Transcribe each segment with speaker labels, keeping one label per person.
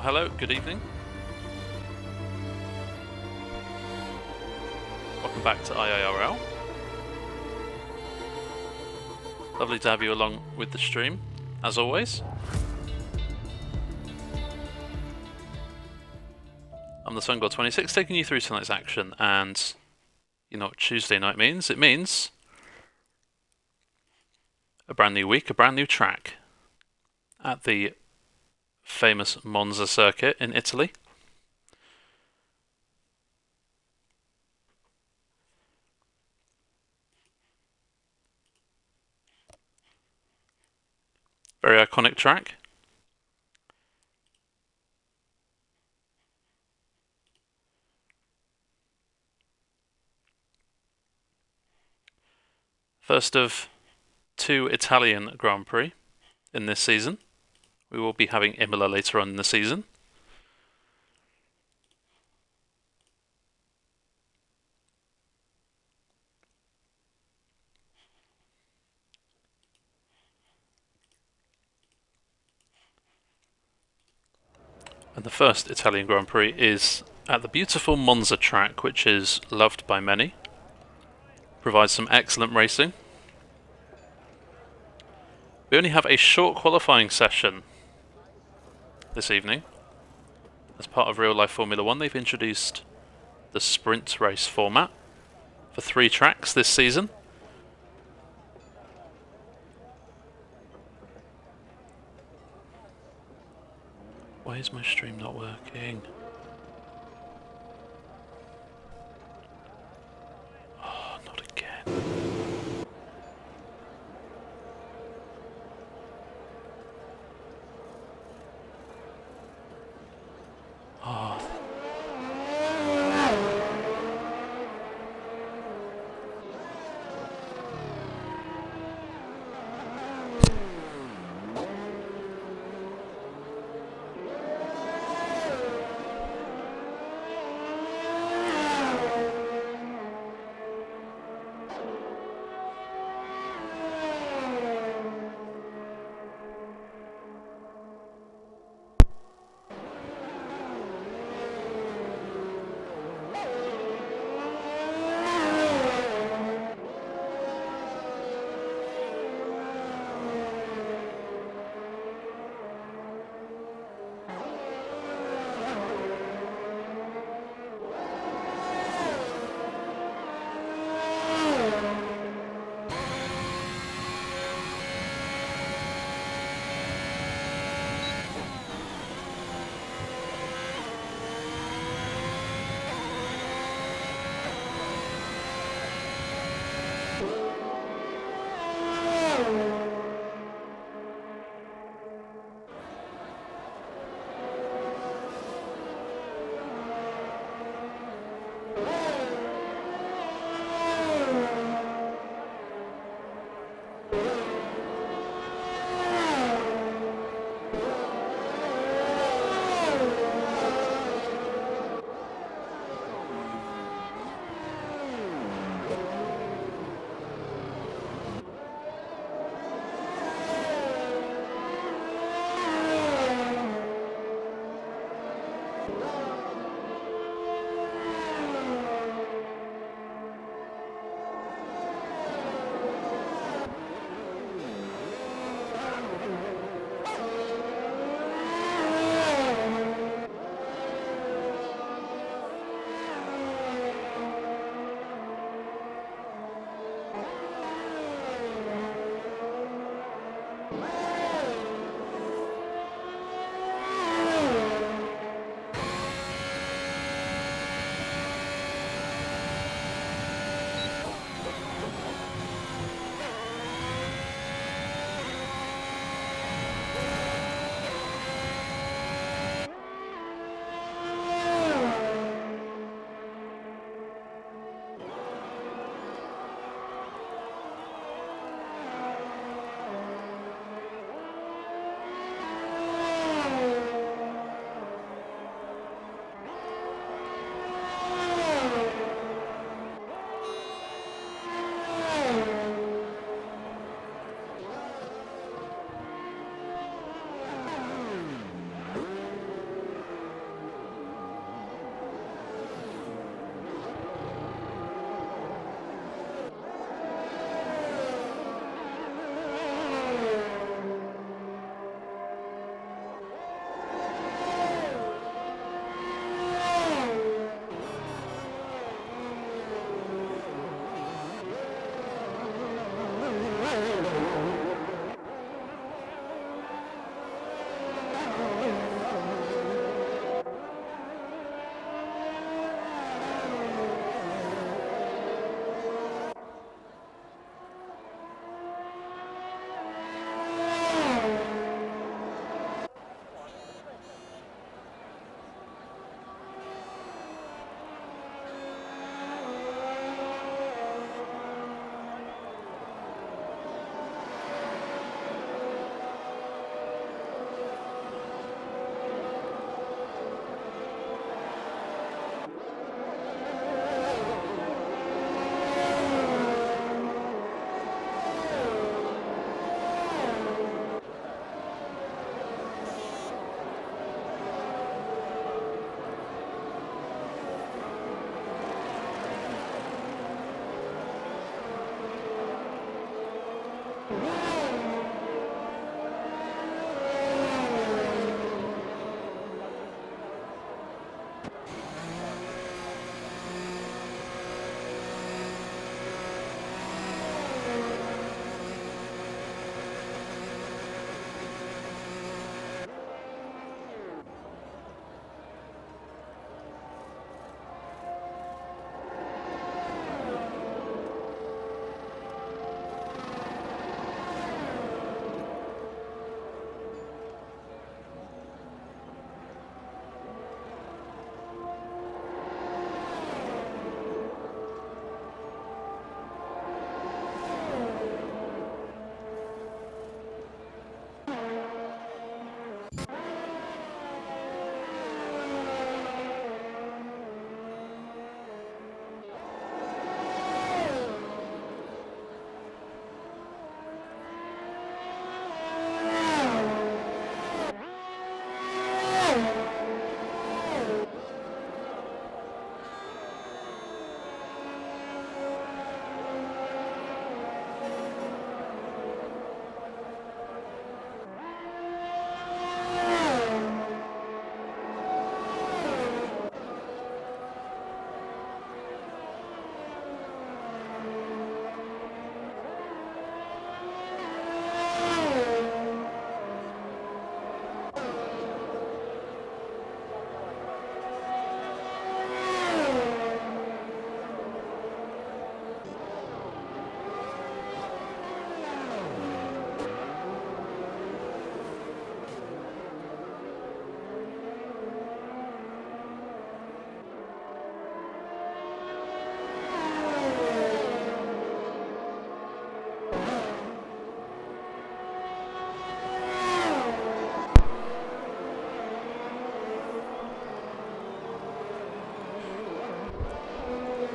Speaker 1: hello, good evening. Welcome back to IIRL. Lovely to have you along with the stream, as always. I'm the SunGod26, taking you through tonight's action, and you know what Tuesday night means? It means a brand new week, a brand new track at the famous Monza circuit in Italy. Very iconic track. First of two Italian Grand Prix in this season. We will be having Imola later on in the season. And the first Italian Grand Prix is at the beautiful Monza track, which is loved by many. Provides some excellent racing. We only have a short qualifying session this evening. As part of real life Formula 1, they've introduced the sprint race format for 3 tracks this season. Why is my stream not working? Oh, not again. Oh.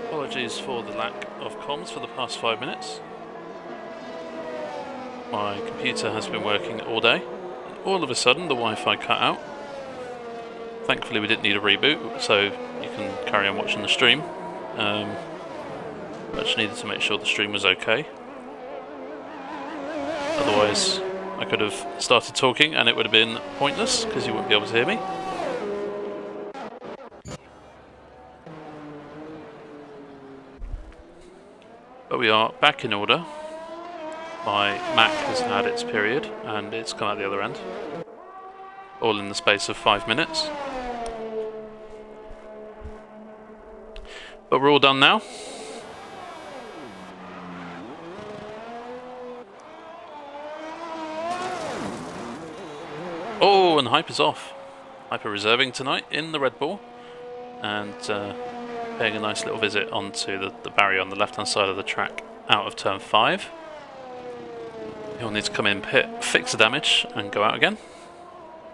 Speaker 1: Apologies for the lack of comms for the past 5 minutes. My computer has been working all day, and all of a sudden the Wi-Fi cut out. Thankfully we didn't need a reboot, so you can carry on watching the stream. I just needed to make sure the stream was okay. Otherwise I could have started talking and it would have been pointless, because you wouldn't be able to hear me. But we are back in order. My Mac has had its period and it's come out the other end. All in the space of 5 minutes. But we're all done now. Oh, and Hyper's off. Hyper reserving tonight in the Red Bull. And paying a nice little visit onto the barrier on the left hand side of the track out of turn 5. He'll need to come in pit, fix the damage and go out again.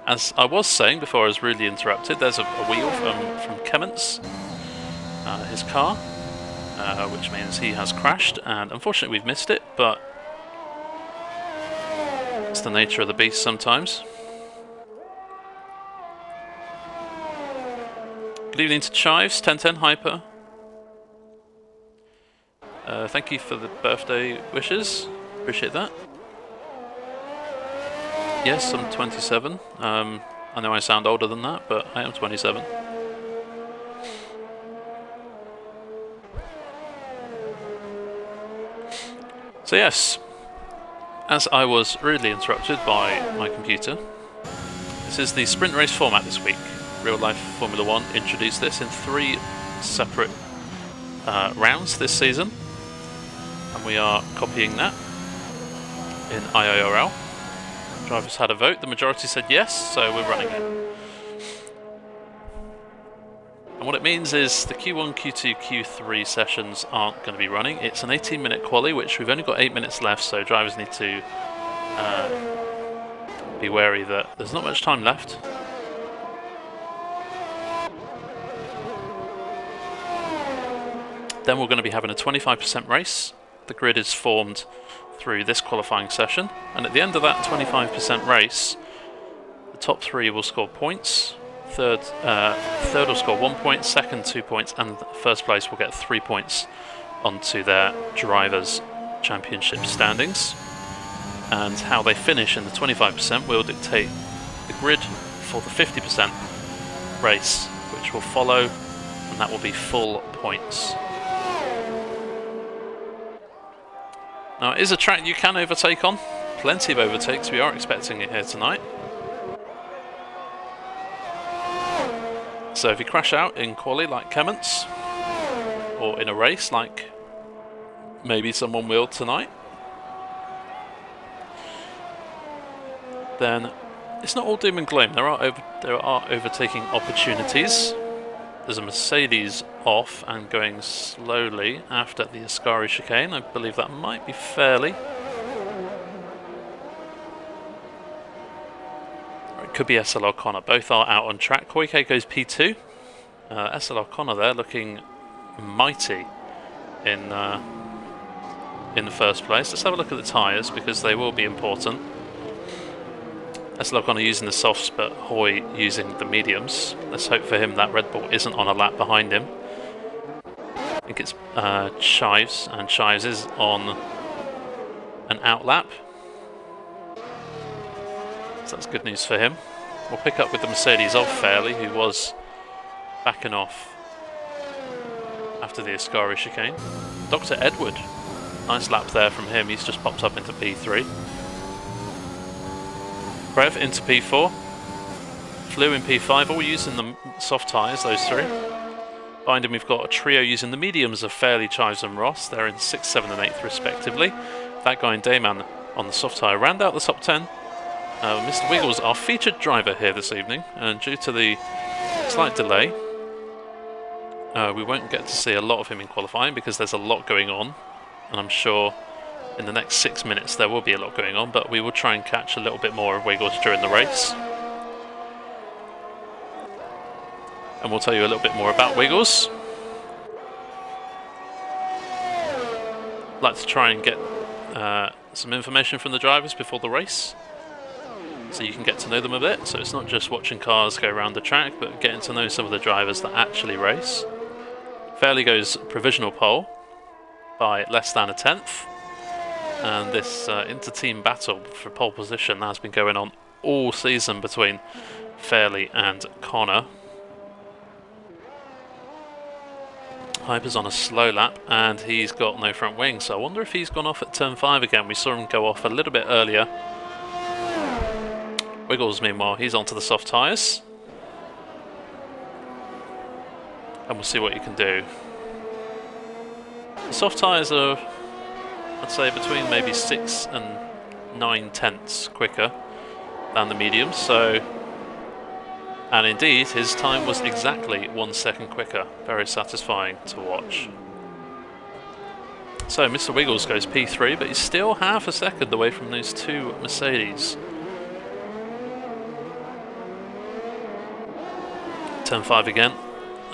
Speaker 1: As I was saying before I was rudely interrupted, there's a wheel from Clements, his car, which means he has crashed, and unfortunately we've missed it, but it's the nature of the beast sometimes. Good evening to Chives, 1010 Hyper. Thank you for the birthday wishes. Appreciate that. Yes, I'm 27. I know I sound older than that, but I am 27. So yes, as I was rudely interrupted by my computer, this is the sprint race format this week. Real Life Formula 1 introduced this in 3 separate rounds this season, and we are copying that in IIRL. Drivers had a vote, the majority said yes, so we're running it. And what it means is the Q1, Q2, Q3 sessions aren't going to be running. It's an 18-minute quali, which we've only got 8 minutes left, so drivers need to be wary that there's not much time left. Then we're going to be having a 25% race. The grid is formed through this qualifying session, and at the end of that 25% race, the top 3 will score points. Third will score 1 point, second 2 points, and first place will get 3 points onto their drivers' championship standings. and how they finish in the 25% will dictate the grid for the 50% race, which will follow, and that will be full points. Now, it is a track you can overtake on. Plenty of overtakes, we are expecting it here tonight. So if you crash out in quali like Clements, or in a race like maybe someone will tonight, then it's not all doom and gloom. There are overtaking opportunities. There's a Mercedes off and going slowly after the Ascari chicane. I believe that might be fairly. Or it could be SL O'Connor. Both are out on track. Koike goes P2. SL O'Connor there looking mighty in the first place. Let's have a look at the tyres because they will be important. SL O'Connor using the softs, but Hoy using the mediums. Let's hope for him that Red Bull isn't on a lap behind him. I think it's Shives, and Shives is on an out lap. So that's good news for him. We'll pick up with the Mercedes of Fairley, who was backing off after the Ascari chicane. Dr. Edward, nice lap there from him. He's just popped up into P3. Prev into P4, Flew in P5, all using the soft tyres, those three. Behind him we've got a trio using the mediums of Fairley, Chives and Ross. They're in 6th, 7th and 8th respectively. That guy and Dayman on the soft tyre round out the top 10. Mr. Wiggles, our featured driver here this evening, and due to the slight delay, we won't get to see a lot of him in qualifying because there's a lot going on, and I'm sure in the next 6 minutes there will be a lot going on, but we will try and catch a little bit more of Wiggles during the race. And we'll tell you a little bit more about Wiggles. I'd like to try and get some information from the drivers before the race, so you can get to know them a bit. So it's not just watching cars go around the track, but getting to know some of the drivers that actually race. Fairley goes provisional pole by less than a tenth. And this inter-team battle for pole position has been going on all season between Fairley and Connor. Hyper's on a slow lap and he's got no front wing, so I wonder if he's gone off at turn 5 again. We saw him go off a little bit earlier. Wiggles, meanwhile, he's onto the soft tyres. And we'll see what he can do. The soft tyres are, I'd say, between maybe 6 and 9 tenths quicker than the mediums, so, and indeed his time was exactly 1 second quicker. Very satisfying to watch. So Mr. Wiggles goes P3, but he's still half a second away from those two Mercedes. Turn 5 again.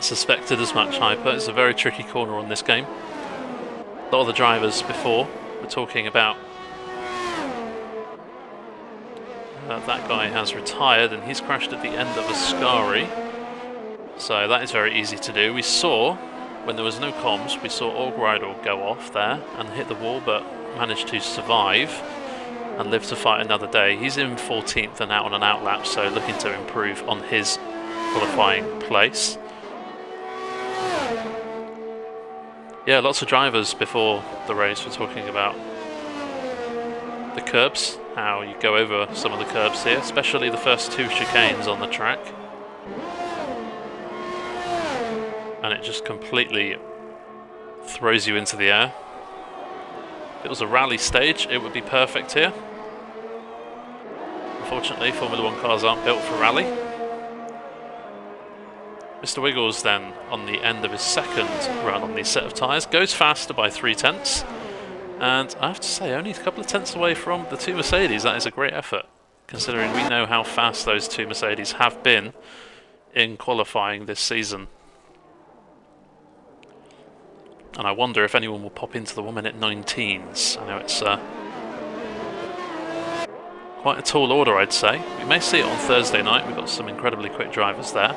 Speaker 1: Suspected as much, Hyper. It's a very tricky corner on this game. A lot of the drivers before were talking about that guy has retired and he's crashed at the end of Ascari, so that is very easy to do. We saw, when there was no comms, we saw Orgridle go off there and hit the wall, but managed to survive and live to fight another day. He's in 14th and out on an out lap, so looking to improve on his qualifying place. Yeah, lots of drivers before the race were talking about the curbs, how you go over some of the curbs here, especially the first two chicanes on the track. And it just completely throws you into the air. If it was a rally stage, it would be perfect here. Unfortunately, Formula 1 cars aren't built for rally. Mr. Wiggles then, on the end of his second run on these set of tyres, goes faster by 3 tenths. And I have to say, only a couple of tenths away from the two Mercedes. That is a great effort, considering we know how fast those two Mercedes have been in qualifying this season. And I wonder if anyone will pop into the 1 minute 19s. I know it's quite a tall order, I'd say. We may see it on Thursday night. We've got some incredibly quick drivers there.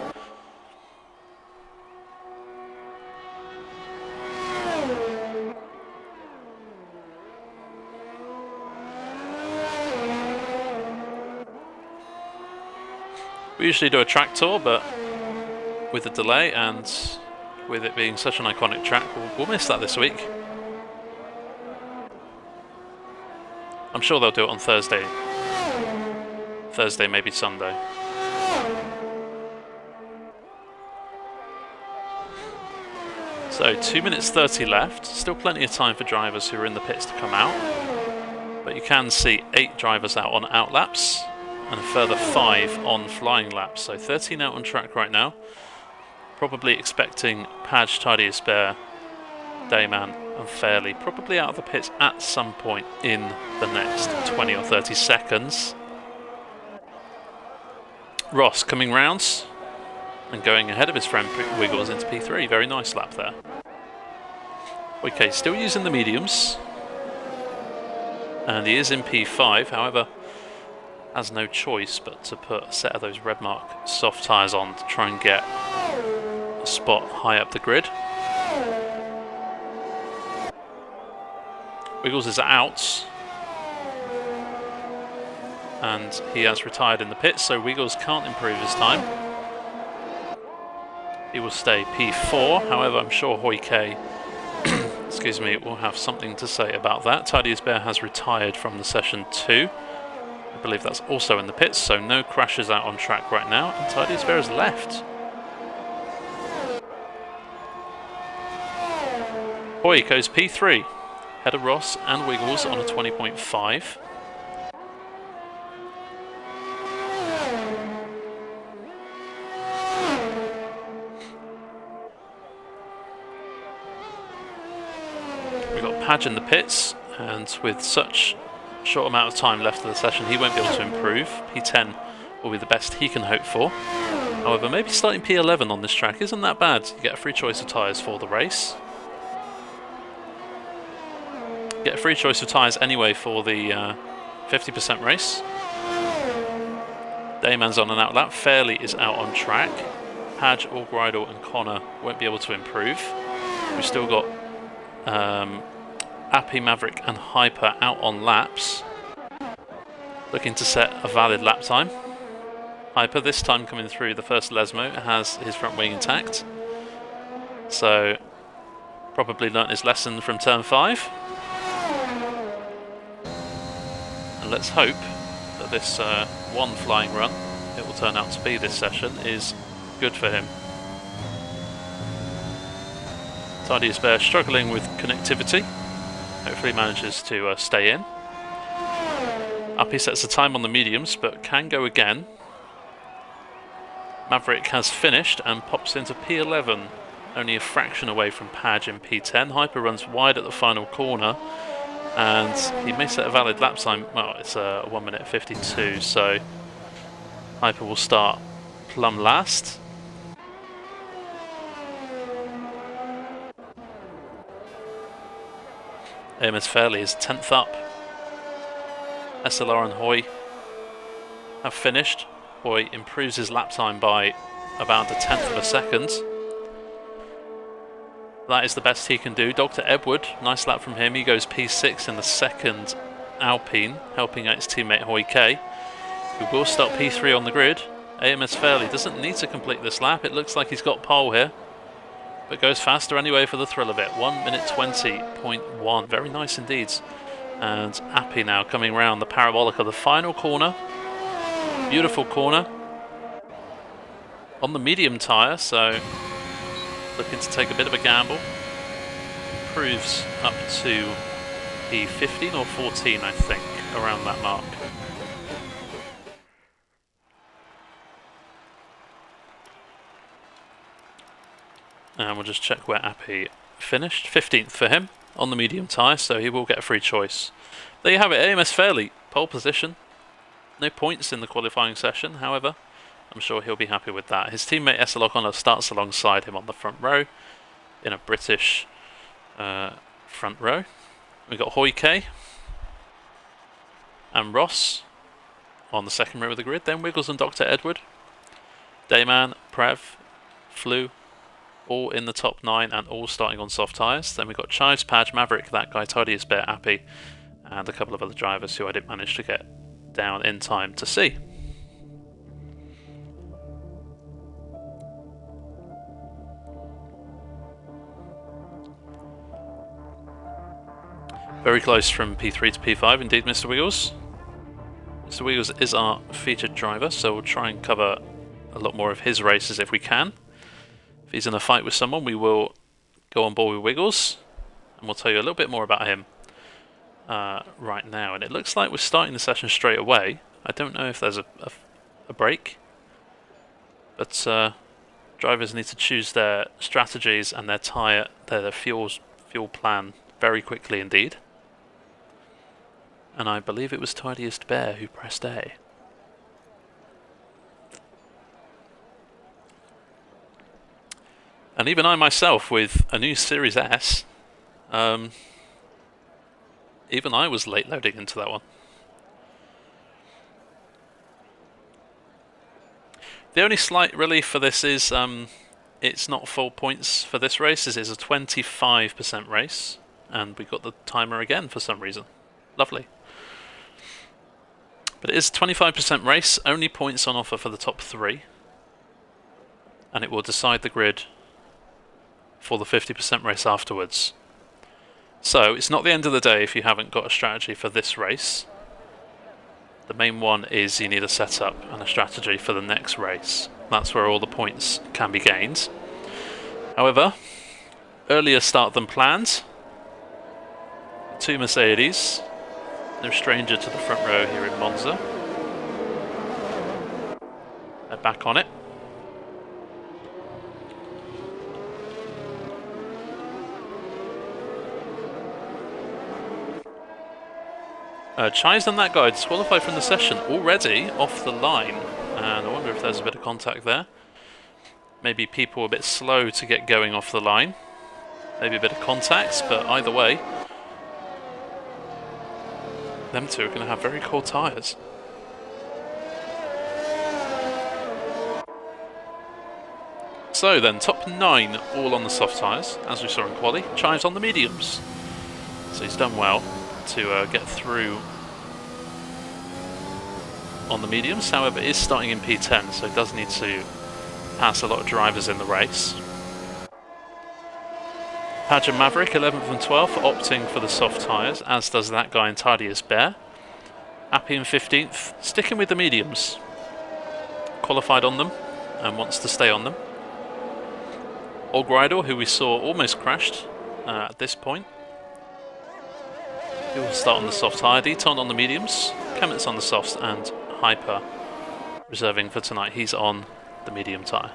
Speaker 1: We usually do a track tour, but with the delay and with it being such an iconic track, we'll miss that this week. I'm sure they'll do it on Thursday. Thursday, maybe Sunday. So 2 minutes 30 left. Still plenty of time for drivers who are in the pits to come out. But you can see 8 drivers out on out laps and a further 5 on flying laps. So 13 out on track right now. Probably expecting Padge, Tidy Spare, Dayman and Fairley probably out of the pits at some point in the next 20 or 30 seconds. Ross coming round and going ahead of his friend Wiggles into P3. Very nice lap there. Okay, still using the mediums. And he is in P5, however, has no choice but to put a set of those red mark soft tyres on to try and get a spot high up the grid. Wiggles is out. And he has retired in the pits, so Wiggles can't improve his time. He will stay P4, however I'm sure Hoike excuse me, will have something to say about that. Tidy Bear has retired from the session 2. I believe that's also in the pits, so no crashes out on track right now, and Tidy Bear has left. Hoy goes P3, ahead of Ross and Wiggles on a 20.5. Padge in the pits, and with such short amount of time left of the session, he won't be able to improve. P10 will be the best he can hope for. However, maybe starting P11 on this track isn't that bad. You get a free choice of tyres for the race. Get a free choice of tyres anyway for the 50% race. Dayman's on an out lap. Fairley is out on track. Padge, Allgridle and Connor won't be able to improve. We've still got Appy, Maverick and Hyper out on laps, looking to set a valid lap time. Hyper this time coming through the first Lesmo has his front wing intact, so probably learnt his lesson from turn 5. And let's hope that this one flying run, it will turn out to be this session, is good for him. Tidy Bear struggling with connectivity. Hopefully manages to stay in. Uppy sets the time on the mediums, but can go again. Maverick has finished and pops into P11, only a fraction away from Padge in P10. Hyper runs wide at the final corner, and he may set a valid lap time. Well, it's a 1 minute 52, so Hyper will start plumb last. AMS Fairley is 10th up. SLR and Hoy have finished. Hoy improves his lap time by about 1/10 of a second. That is the best he can do. Dr. Edward, nice lap from him. He goes P6 in the second Alpine, helping out his teammate Hoy K, who will start P3 on the grid. AMS Fairley doesn't need to complete this lap. It looks like he's got pole here, but goes faster anyway for the thrill of it. 1 minute 20.1. Very nice indeed. And Appy now coming round the parabolic of the final corner. Beautiful corner. On the medium tyre, so looking to take a bit of a gamble. Improves up to P15 or 14, I think, around that mark. And we'll just check where Appy finished. 15th for him on the medium tyre, so he will get a free choice. There you have it, AMS Fairley, pole position. No points in the qualifying session, however, I'm sure he'll be happy with that. His teammate SL O'Connor starts alongside him on the front row, in a British front row. We've got Hoy K and Ross on the second row of the grid, then Wiggles and Dr. Edward. Dayman, Prev, Flu, all in the top 9 and all starting on soft tyres. Then we've got Chives, Padge, Maverick, that guy, Tidy Bear, Appy, and a couple of other drivers who I didn't manage to get down in time to see. Very close from P3 to P5 indeed, Mr. Wiggles. Mr. Wiggles is our featured driver, so we'll try and cover a lot more of his races if we can. If he's in a fight with someone, we will go on board with Wiggles, and we'll tell you a little bit more about him right now. And it looks like we're starting the session straight away. I don't know if there's a break, but drivers need to choose their strategies and their fuel plan very quickly indeed. And I believe it was Tidiest Bear who pressed A. And even I myself, with a new Series S, even I was late loading into that one. The only slight relief for this is it's not full points for this race. This is a 25% race, and we got the timer again for some reason. Lovely. But it is a 25% race, only points on offer for the top 3, and it will decide the grid for the 50% race afterwards. So it's not the end of the day if you haven't got a strategy for this race. The main one is you need a setup and a strategy for the next race. That's where all the points can be gained. However, earlier start than planned. 2 Mercedes. No stranger to the front row here in Monza. They're back on it. Chai's done that guy, disqualified from the session already off the line, and I wonder if there's a bit of contact there. Maybe people were a bit slow to get going off the line. Maybe a bit of contacts, but either way, them two are going to have very cold tyres. So then, top 9 all on the soft tyres, as we saw in quali. Chai's on the mediums, so he's done well to get through on the mediums. However, it is starting in P10, so it does need to pass a lot of drivers in the race. Pageant Maverick, 11th and 12th, opting for the soft tyres, as does that guy in Tidiest Bear. Happy in 15th, sticking with the mediums. Qualified on them and wants to stay on them. Olgridor, who we saw almost crashed at this point. He will start on the soft tyre. Deton on the mediums. Kemet's on the softs, and Hyper reserving for tonight. He's on the medium tyre.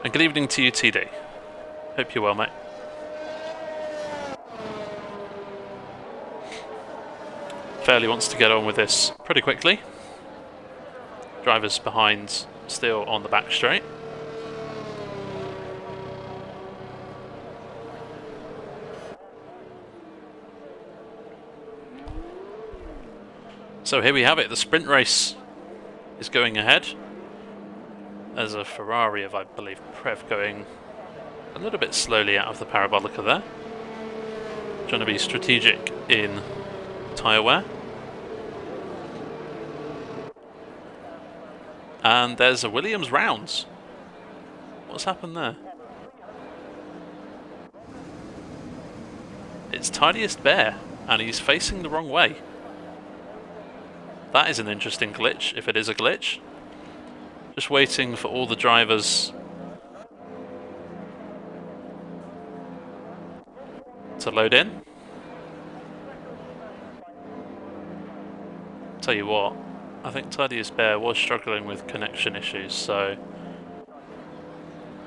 Speaker 1: And good evening to you, TD. Hope you're well, mate. Fairley wants to get on with this pretty quickly. Drivers behind still on the back straight. So here we have it, the sprint race is going ahead. There's a Ferrari of, I believe, Prev going a little bit slowly out of the parabolica there. Trying to be strategic in tyre wear. And there's a Williams rounds. What's happened there? It's Tidiest Bear, and he's facing the wrong way. That is an interesting glitch, if it is a glitch. Just waiting for all the drivers to load in. Tell you what, I think Tidiest Bear was struggling with connection issues, so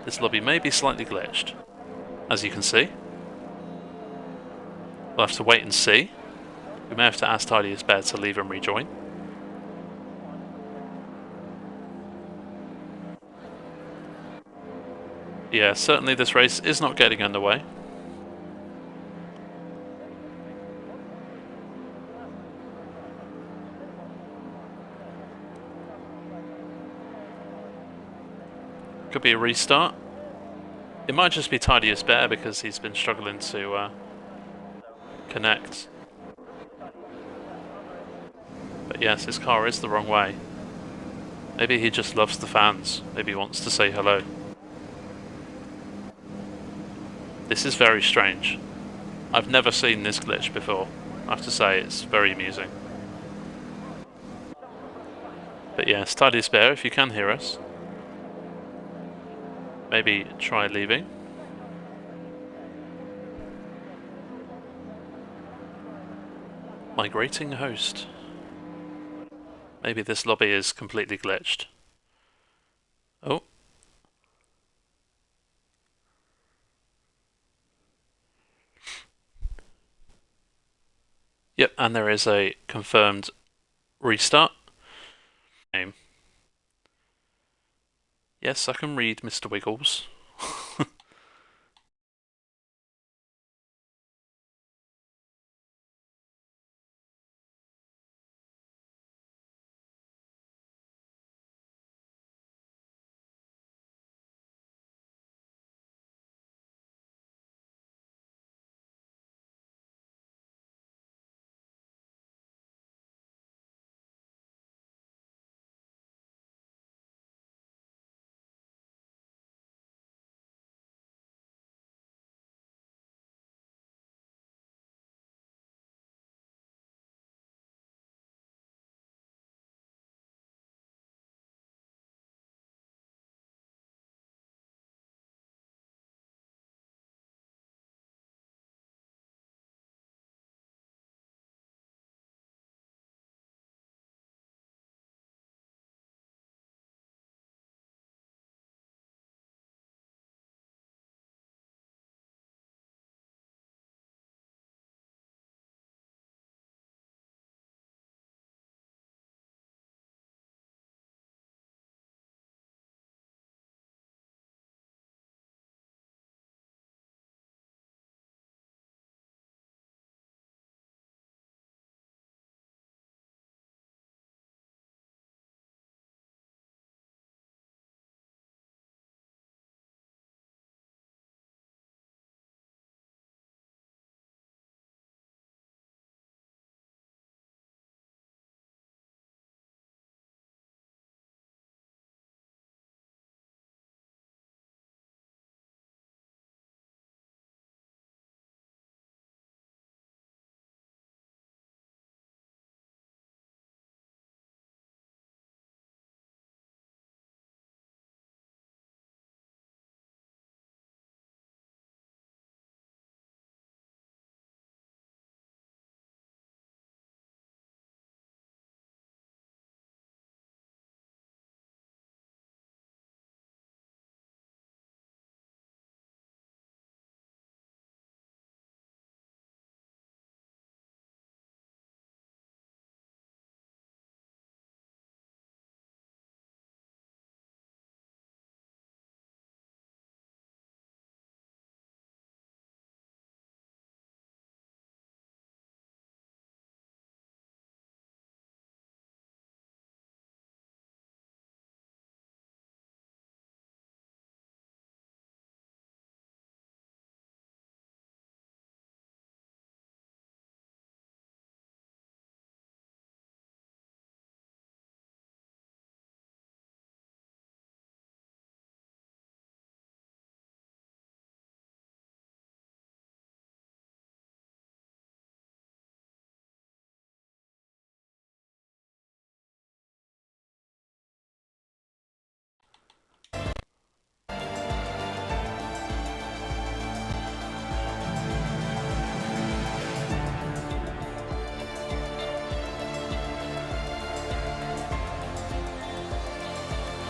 Speaker 1: this lobby may be slightly glitched, as you can see. We'll have to wait and see. We may have to ask Tidiest Bear to leave and rejoin. Yeah, certainly this race is not getting underway. Could be a restart. It might just be Tidiest Bear because he's been struggling to connect. But yes, his car is the wrong way. Maybe he just loves the fans. Maybe he wants to say hello. This is very strange. I've never seen this glitch before. I have to say, it's very amusing. But yes, Tidy's Bear, if you can hear us, maybe try leaving. Migrating host. Maybe this lobby is completely glitched. Oh. Yep, and there is a confirmed restart. Name. Yes, I can read Mr. Wiggles.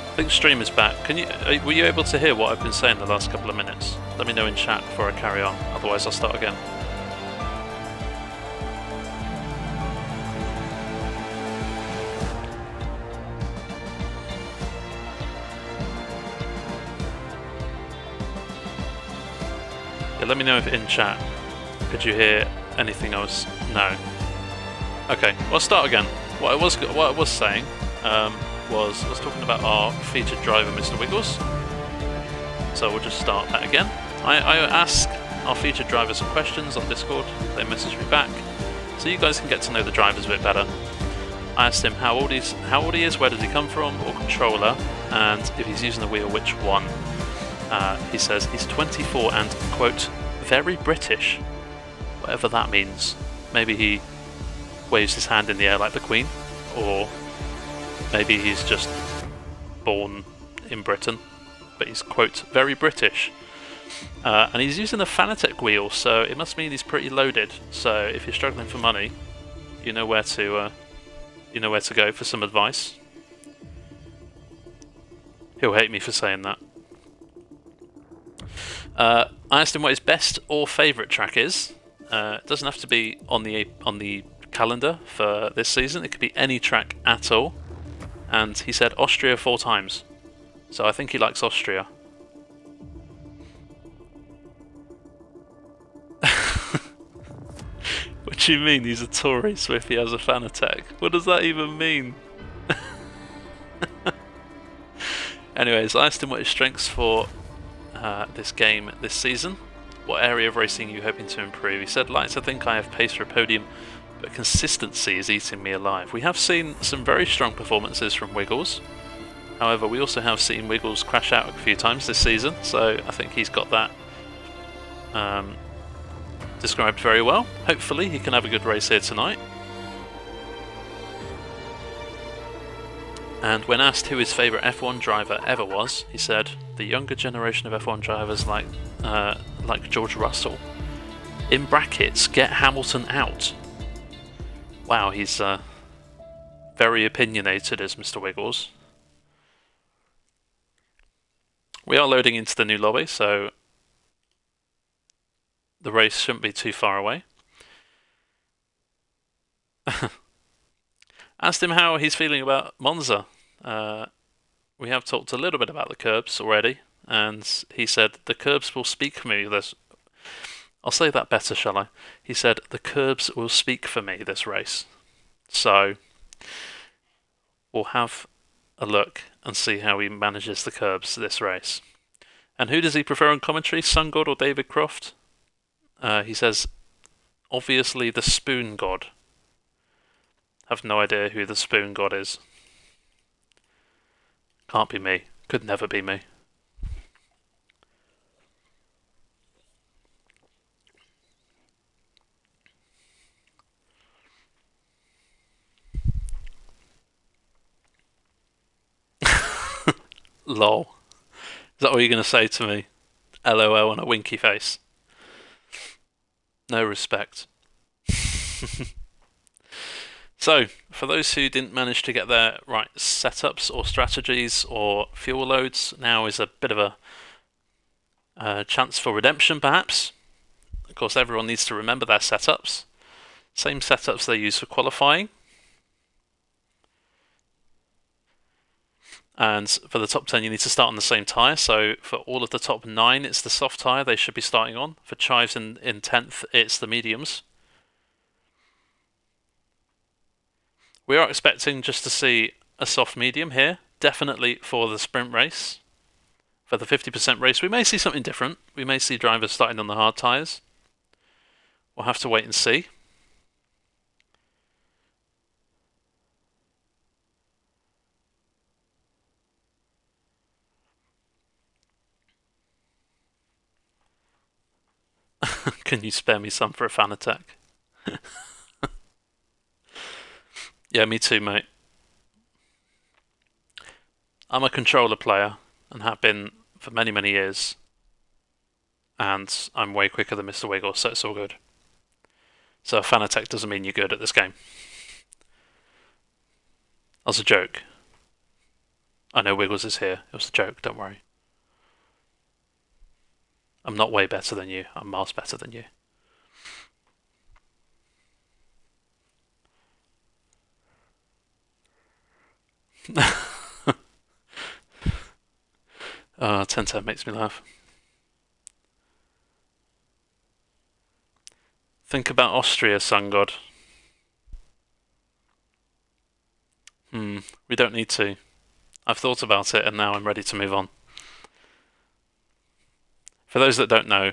Speaker 1: I think stream is back. Were you able to hear what I've been saying the last couple of minutes? Let me know in chat before I carry on, otherwise I'll start again. Yeah, let me know if in chat, could you hear anything else? No. Okay, well, I'll start again. What I was saying was talking about our featured driver, Mr. Wiggles. So we'll just start that again. I ask our featured driver some questions on Discord. They message me back, so you guys can get to know the drivers a bit better. I asked him how old he is, where does he come from, or controller, and if he's using the wheel, which one. He says he's 24 and, quote, very British, whatever that means. Maybe he waves his hand in the air like the Queen, or maybe he's just born in Britain, but he's, quote, very British. And he's using the Fanatec wheel, so it must mean he's pretty loaded. So if you're struggling for money, you know where to go for some advice. He'll hate me for saying that. I asked him what his best or favourite track is. It doesn't have to be on the calendar for this season. It could be any track at all. And he said Austria 4 times. So I think he likes Austria. What do you mean he's a Tory so if he has a Fanatec? What does that even mean? Anyways, I asked him what his strengths for this game this season. What area of racing are you hoping to improve? He said, like to think I have pace for a podium, but consistency is eating me alive. We have seen some very strong performances from Wiggles. However, we also have seen Wiggles crash out a few times this season, so I think he's got that described very well. Hopefully he can have a good race here tonight. And when asked who his favourite F1 driver ever was, he said, the younger generation of F1 drivers like George Russell. In brackets, get Hamilton out. Wow, he's very opinionated, is Mr. Wiggles. We are loading into the new lobby, so the race shouldn't be too far away. Asked him how he's feeling about Monza. We have talked a little bit about the curbs already, and he said, the curbs will speak for me this... I'll say that better, shall I? He said, the curbs will speak for me this race. So, we'll have a look and see how he manages the curbs this race. And who does he prefer on commentary, Sun God or David Croft? He says, obviously the Spoon God. Have no idea who the Spoon God is. Can't be me. Could never be me. Lol. Is that what you're going to say to me? LOL and a winky face. No respect. So, for those who didn't manage to get their right setups or strategies or fuel loads, now is a bit of a chance for redemption, perhaps. Of course, everyone needs to remember their setups. Same setups they use for qualifying. And for the top 10, you need to start on the same tyre. So for all of the top 9, it's the soft tyre they should be starting on. For Chives in 10th, it's the mediums. We are expecting just to see a soft medium here, definitely for the sprint race. For the 50% race, we may see something different. We may see drivers starting on the hard tyres. We'll have to wait and see. Can you spare me some for a Fanatec? Yeah, me too, mate. I'm a controller player and have been for many, many years. And I'm way quicker than Mr. Wiggles, so it's all good. So a Fanatec doesn't mean you're good at this game. That was a joke. I know Wiggles is here. It was a joke, don't worry. I'm not way better than you. I'm miles better than you. Oh, 1010 makes me laugh. Think about Austria, Sun God. We don't need to. I've thought about it and now I'm ready to move on. For those that don't know,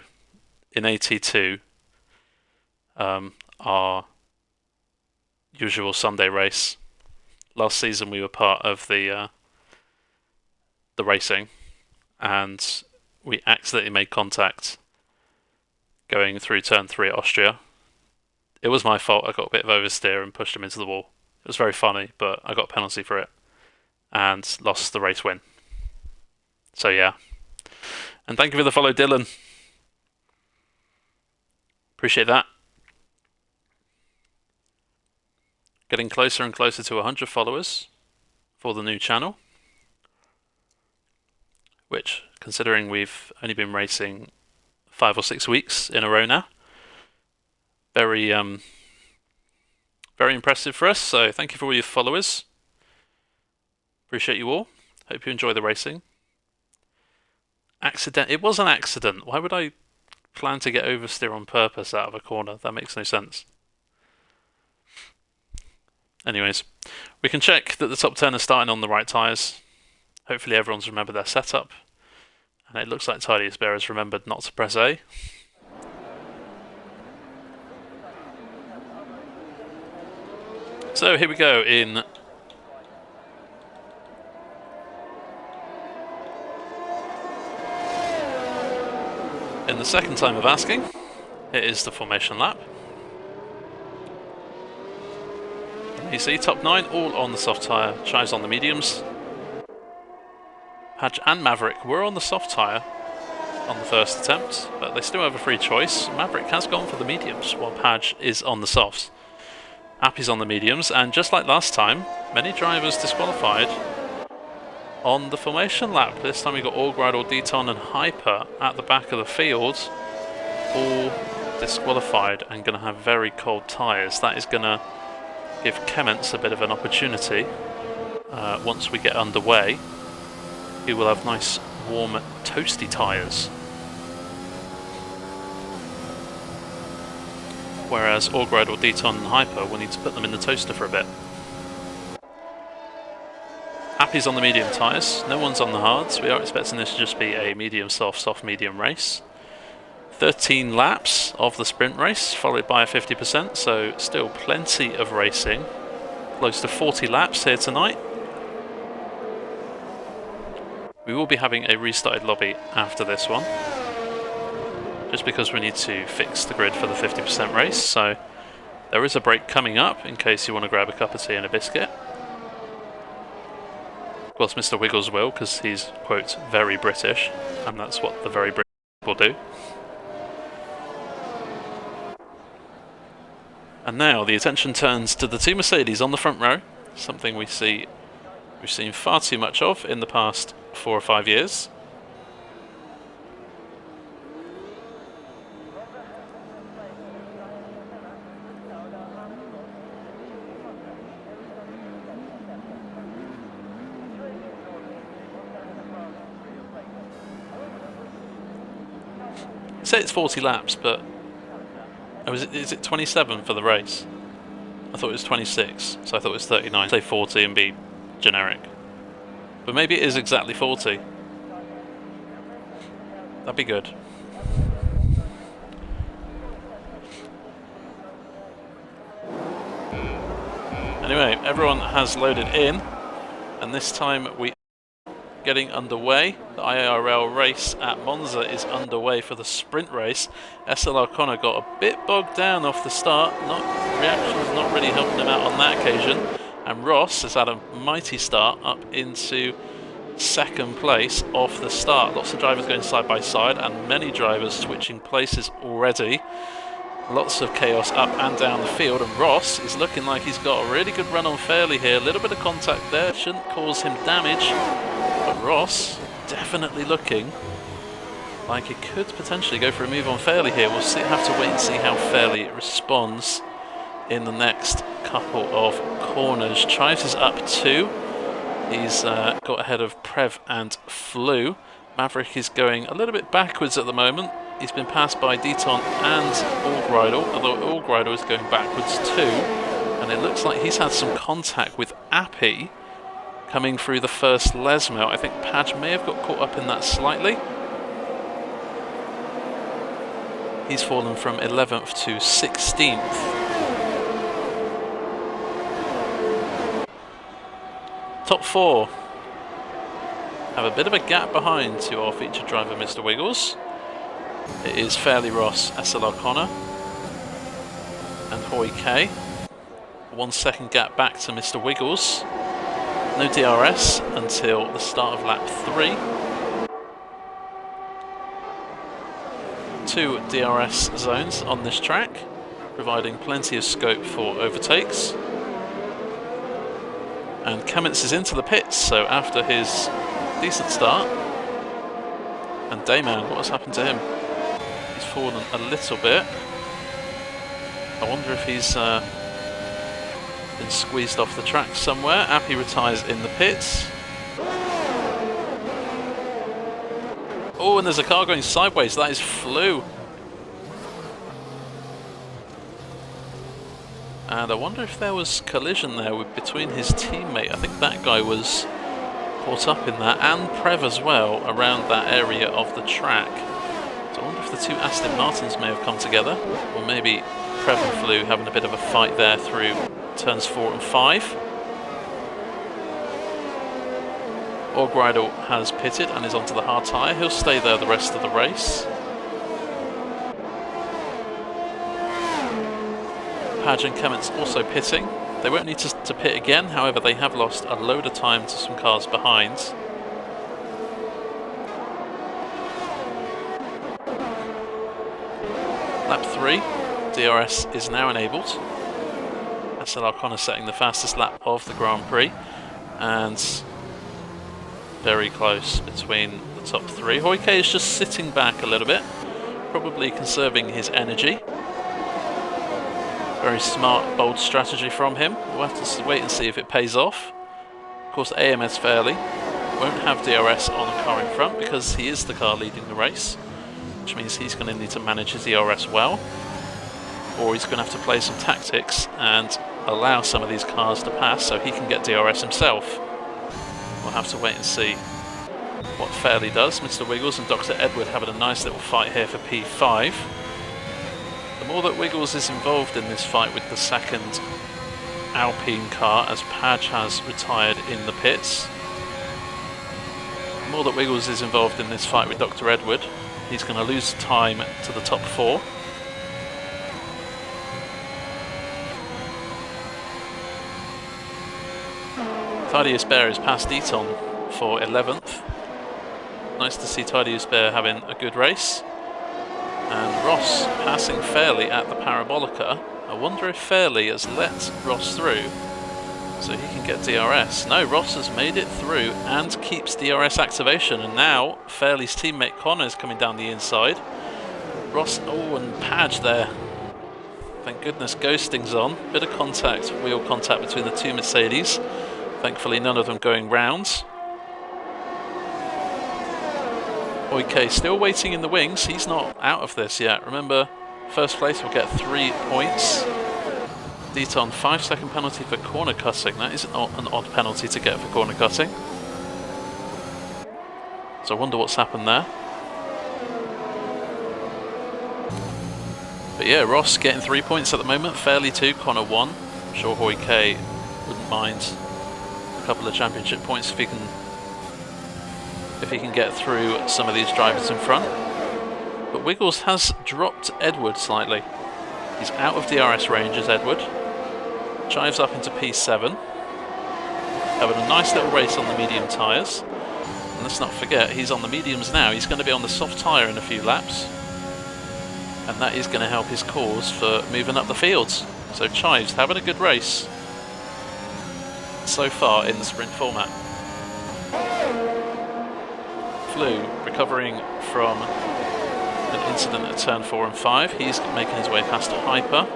Speaker 1: in AT2, our usual Sunday race, last season we were part of the racing, and we accidentally made contact going through turn 3 at Austria. It was my fault. I got a bit of oversteer and pushed him into the wall. It was very funny, but I got a penalty for it and lost the race win. So yeah. And thank you for the follow, Dylan. Appreciate that. Getting closer and closer to 100 followers for the new channel. Which, considering we've only been racing 5 or 6 weeks in a row now, very impressive for us. So thank you for all your followers. Appreciate you all. Hope you enjoy the racing. It was an accident. Why would I plan to get oversteer on purpose out of a corner? That makes no sense. Anyways, we can check that the top 10 are starting on the right tyres. Hopefully everyone's remembered their setup. And it looks like Tidiest Bear has remembered not to press A. So here we go in the second time of asking. It is the formation lap. You see top 9 all on the soft tyre, Chives on the mediums. Padge and Maverick were on the soft tyre on the first attempt, but they still have a free choice. Maverick has gone for the mediums while Padge is on the softs. Appy's on the mediums, and just like last time, many drivers disqualified on the formation lap. This time we got Allgridle, Deton and Hyper at the back of the field, all disqualified and going to have very cold tyres. That is going to give Kements a bit of an opportunity once we get underway. He will have nice warm toasty tyres. Whereas Allgridle, Deton and Hyper will need to put them in the toaster for a bit. Appy's on the medium tyres, no one's on the hards. We are expecting this to just be a medium soft, soft medium race. 13 laps of the sprint race, followed by a 50%, so still plenty of racing. Close to 40 laps here tonight. We will be having a restarted lobby after this one, just because we need to fix the grid for the 50% race, so there is a break coming up in case you want to grab a cup of tea and a biscuit. Of course, Mr. Wiggles will, because he's, quote, very British, and that's what the very British will do. And now the attention turns to the two Mercedes on the front row, something we've seen far too much of in the past 4 or 5 years. Say it's 40 laps, but is it 27 for the race? I thought it was 26, so I thought it was 39. Say 40 and be generic. But maybe it is exactly 40. That'd be good. Anyway, everyone has loaded in, and this time we are getting underway. The IIRL race at Monza is underway for the sprint race. SLR Connor got a bit bogged down off the start. Reactions not really helping him out on that occasion. And Ross has had a mighty start up into second place off the start. Lots of drivers going side by side and many drivers switching places already. Lots of chaos up and down the field, and Ross is looking like he's got a really good run on Fairley here. A little bit of contact there, shouldn't cause him damage, but Ross definitely looking like he could potentially go for a move on Fairley here. We'll have to wait and see how Fairley responds in the next couple of corners. Chives is up 2. He's got ahead of Prev and Flu. Maverick is going a little bit backwards at the moment. He's been passed by Deton and Allgridle, although Allgridle is going backwards too. And it looks like he's had some contact with Appy coming through the first Lesmo. I think Padge may have got caught up in that slightly. He's fallen from 11th to 16th. Top 4 have a bit of a gap behind to our featured driver, Mr. Wiggles. It is Fairley Ross, SLR Connor, and Hoy K. 1 second gap back to Mr. Wiggles. No DRS until the start of lap 3. 2 DRS zones on this track, providing plenty of scope for overtakes. And Cummins is into the pits, so after his decent start. And Dayman, what has happened to him? He's fallen a little bit. I wonder if he's been squeezed off the track somewhere. Appy retires in the pits. Oh, and there's a car going sideways. That is Flew. And I wonder if there was collision there between his teammate. I think that guy was caught up in that, and Prev as well, around that area of the track. So I wonder if the two Aston Martins may have come together, or maybe Prev and Flew having a bit of a fight there through turns 4 and 5. Orgridle has pitted and is onto the hard tyre. He'll stay there the rest of the race. Padge and Cummins also pitting. They won't need to pit again, however they have lost a load of time to some cars behind. Lap 3, DRS is now enabled. SLR Connor setting the fastest lap of the Grand Prix, and very close between the top 3. Hoyke is just sitting back a little bit, probably conserving his energy. Very smart, bold strategy from him. We'll have to wait and see if it pays off. Of course, AMS Fairley won't have DRS on a car in front because he is the car leading the race, which means he's going to need to manage his DRS well, or he's going to have to play some tactics and allow some of these cars to pass so he can get DRS himself. We'll have to wait and see what Fairley does. Mr. Wiggles and Dr. Edward having a nice little fight here for P5. The more that Wiggles is involved in this fight with the second Alpine car, as Padge has retired in the pits, the more that Wiggles is involved in this fight with Dr. Edward, he's going to lose time to the top 4. Thaddeus Bear is past Eton for 11th. Nice to see Thaddeus Bear having a good race. And Ross passing Fairley at the Parabolica. I wonder if Fairley has let Ross through so he can get DRS. No, Ross has made it through and keeps DRS activation. And now Fairley's teammate Connor is coming down the inside. Ross, oh, and Padge there. Thank goodness ghosting's on. Bit of contact, wheel contact between the two Mercedes. Thankfully none of them going rounds. Okay, still waiting in the wings. He's not out of this yet. Remember, first place will get 3 points. Deton, 5-second penalty for corner cutting. That is an odd penalty to get for corner cutting. So I wonder what's happened there. But yeah, Ross getting 3 points at the moment. Fairley 2, Connor 1. I'm sure Hoy K wouldn't mind a couple of championship points if he can get through some of these drivers in front. But Wiggles has dropped Edward slightly. He's out of DRS range as Edward. Chives up into P7. Having a nice little race on the medium tyres. And let's not forget, he's on the mediums now. He's going to be on the soft tyre in a few laps. And that is going to help his cause for moving up the fields. So Chives having a good race so far in the sprint format. Flew recovering from an incident at turn 4 and 5. He's making his way past Hyper.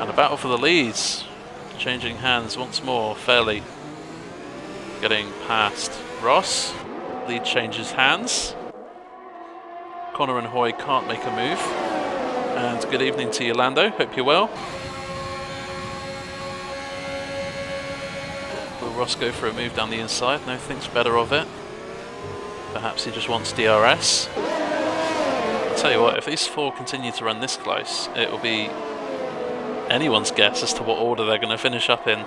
Speaker 1: And a battle for the leads. Changing hands once more. Fairley getting past Ross. Lead changes hands. Connor and Hoy can't make a move. And good evening to you, Lando. Hope you're well. Will Ross go for a move down the inside? No, thinks better of it. Perhaps he just wants DRS. I'll tell you what, if these four continue to run this close, it will be anyone's guess as to what order they're going to finish up in.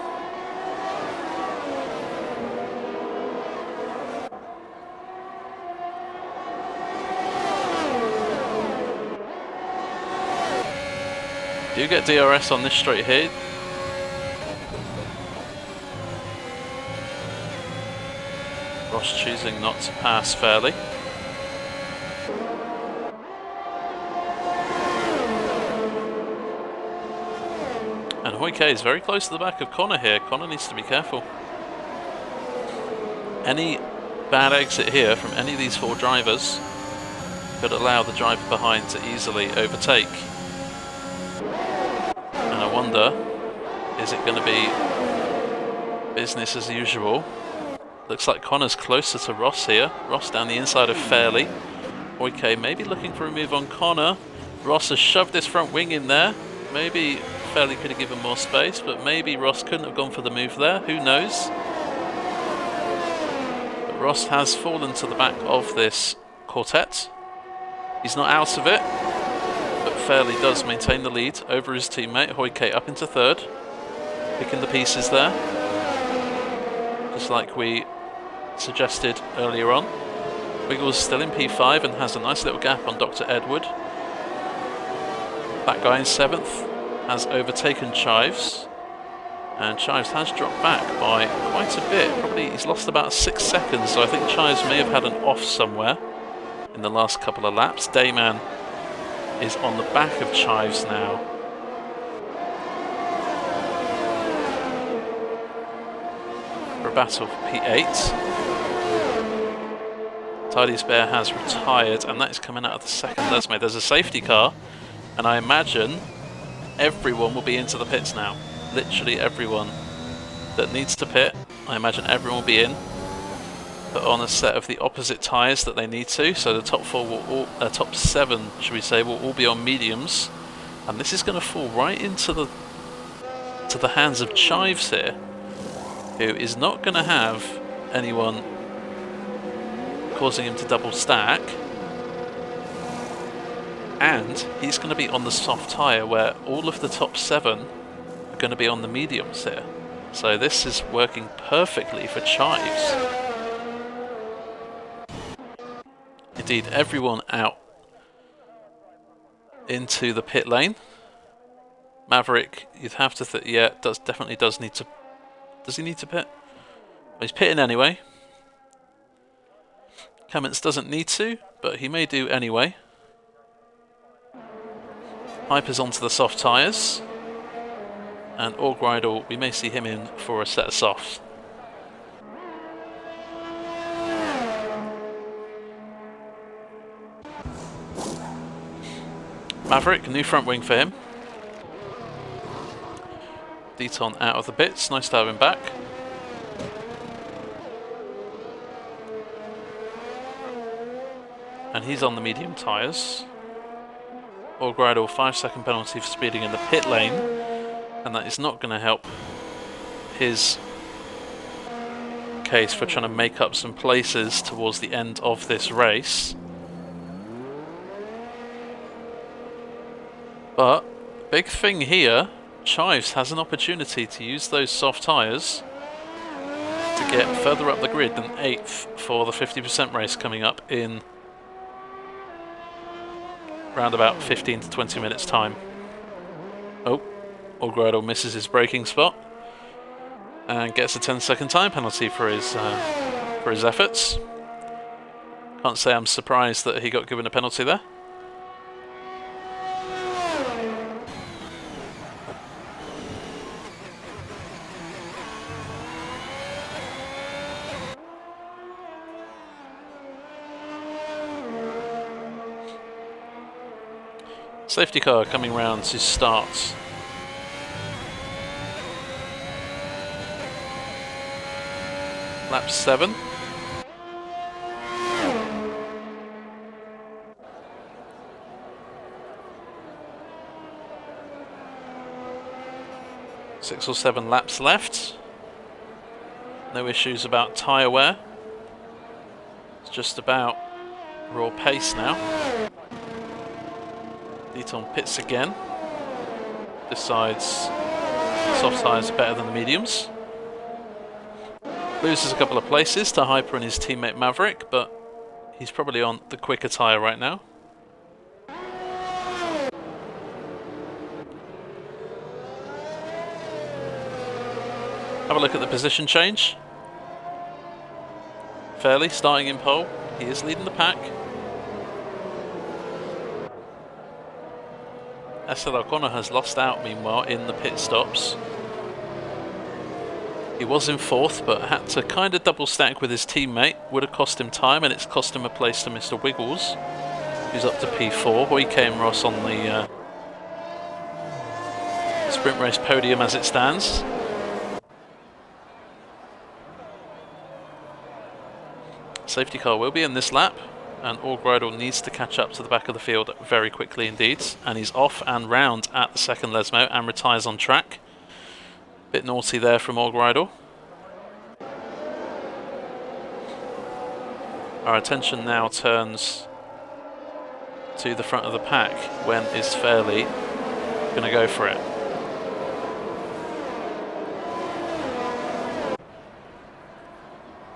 Speaker 1: do get DRS on this straight here. Ross choosing not to pass fairly. And Hoike is very close to the back of Connor here. Connor needs to be careful. Any bad exit here from any of these four drivers could allow the driver behind to easily overtake. And I wonder, is it going to be business as usual? Looks like Connor's closer to Ross here. Ross down the inside of Fairley. Hoike maybe looking for a move on Connor. Ross has shoved this front wing in there. Maybe Fairley could have given more space, but maybe Ross couldn't have gone for the move there. Who knows? But Ross has fallen to the back of this quartet. He's not out of it, but Fairley does maintain the lead over his teammate. Hoike up into third, picking the pieces there, just like we suggested earlier on. Wiggles still in P5 and has a nice little gap on Dr. Edward. That guy in 7th has overtaken Chives, and Chives has dropped back by quite a bit. Probably he's lost about 6 seconds, so I think Chives may have had an off somewhere in the last couple of laps. Dayman is on the back of Chives now. For a battle for P8. Tidy's Bear has retired, and that is coming out of the second Lesme. There's a safety car, and I imagine everyone will be into the pits now. Literally everyone that needs to pit, I imagine everyone will be in. Put on a set of the opposite tyres that they need to, so the top four will all, top 7, should we say, will all be on mediums, and this is going to fall right into the hands of Chives here, who is not going to have anyone causing him to double stack, and he's going to be on the soft tyre where all of the top 7 are going to be on the mediums here. So this is working perfectly for Chives. Indeed, everyone out into the pit lane. Maverick, you'd have to yeah, definitely does need to. Does he need to pit? Well, he's pitting anyway. Cummins doesn't need to, but he may do anyway. Hyper's onto the soft tyres, and Orgridle, we may see him in for a set of softs. Maverick, new front wing for him. Deton out of the bits, nice to have him back. And he's on the medium tyres. Orgridle, 5-second penalty for speeding in the pit lane, and that is not going to help his case for trying to make up some places towards the end of this race. But big thing here, Chives has an opportunity to use those soft tyres to get further up the grid than 8th for the 50% race coming up in around about 15 to 20 minutes time. Oh, Orgridle misses his braking spot and gets a 10-second time penalty for his efforts. Can't say I'm surprised that he got given a penalty there. Safety car coming round to start. Lap 7. Six or 7 laps left. No issues about tyre wear. It's just about raw pace now. Deton pits again. Decides soft tyres are better than the mediums. Loses a couple of places to Hyper and his teammate Maverick, but he's probably on the quicker tyre right now. Have a look at the position change. Fairley starting in pole. He is leading the pack. O'Connor has lost out, meanwhile, in the pit stops. He was in 4th, but had to kind of double stack with his teammate. Would have cost him time, and it's cost him a place to Mr. Wiggles, who's up to P4. Hoyke and Ross on the sprint race podium as it stands. Safety car will be in this lap, and Allgreidel needs to catch up to the back of the field very quickly indeed. And he's off and round at the second Lesmo and retires on track. Bit naughty there from Allgreidel. Our attention now turns to the front of the pack. When is Fairley going to go for it?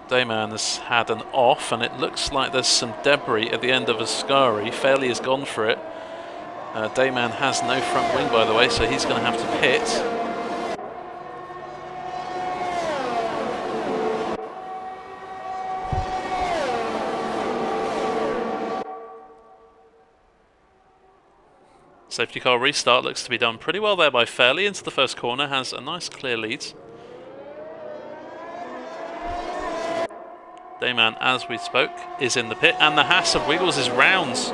Speaker 1: Dayman has had an off, and it looks like there's some debris at the end of Ascari. Fairley has gone for it. Dayman has no front wing, by the way, so he's going to have to pit. Safety car restart looks to be done pretty well there by Fairley. Into the first corner, has a nice clear lead. Dayman, as we spoke, is in the pit, and the Haas of Wiggles is round.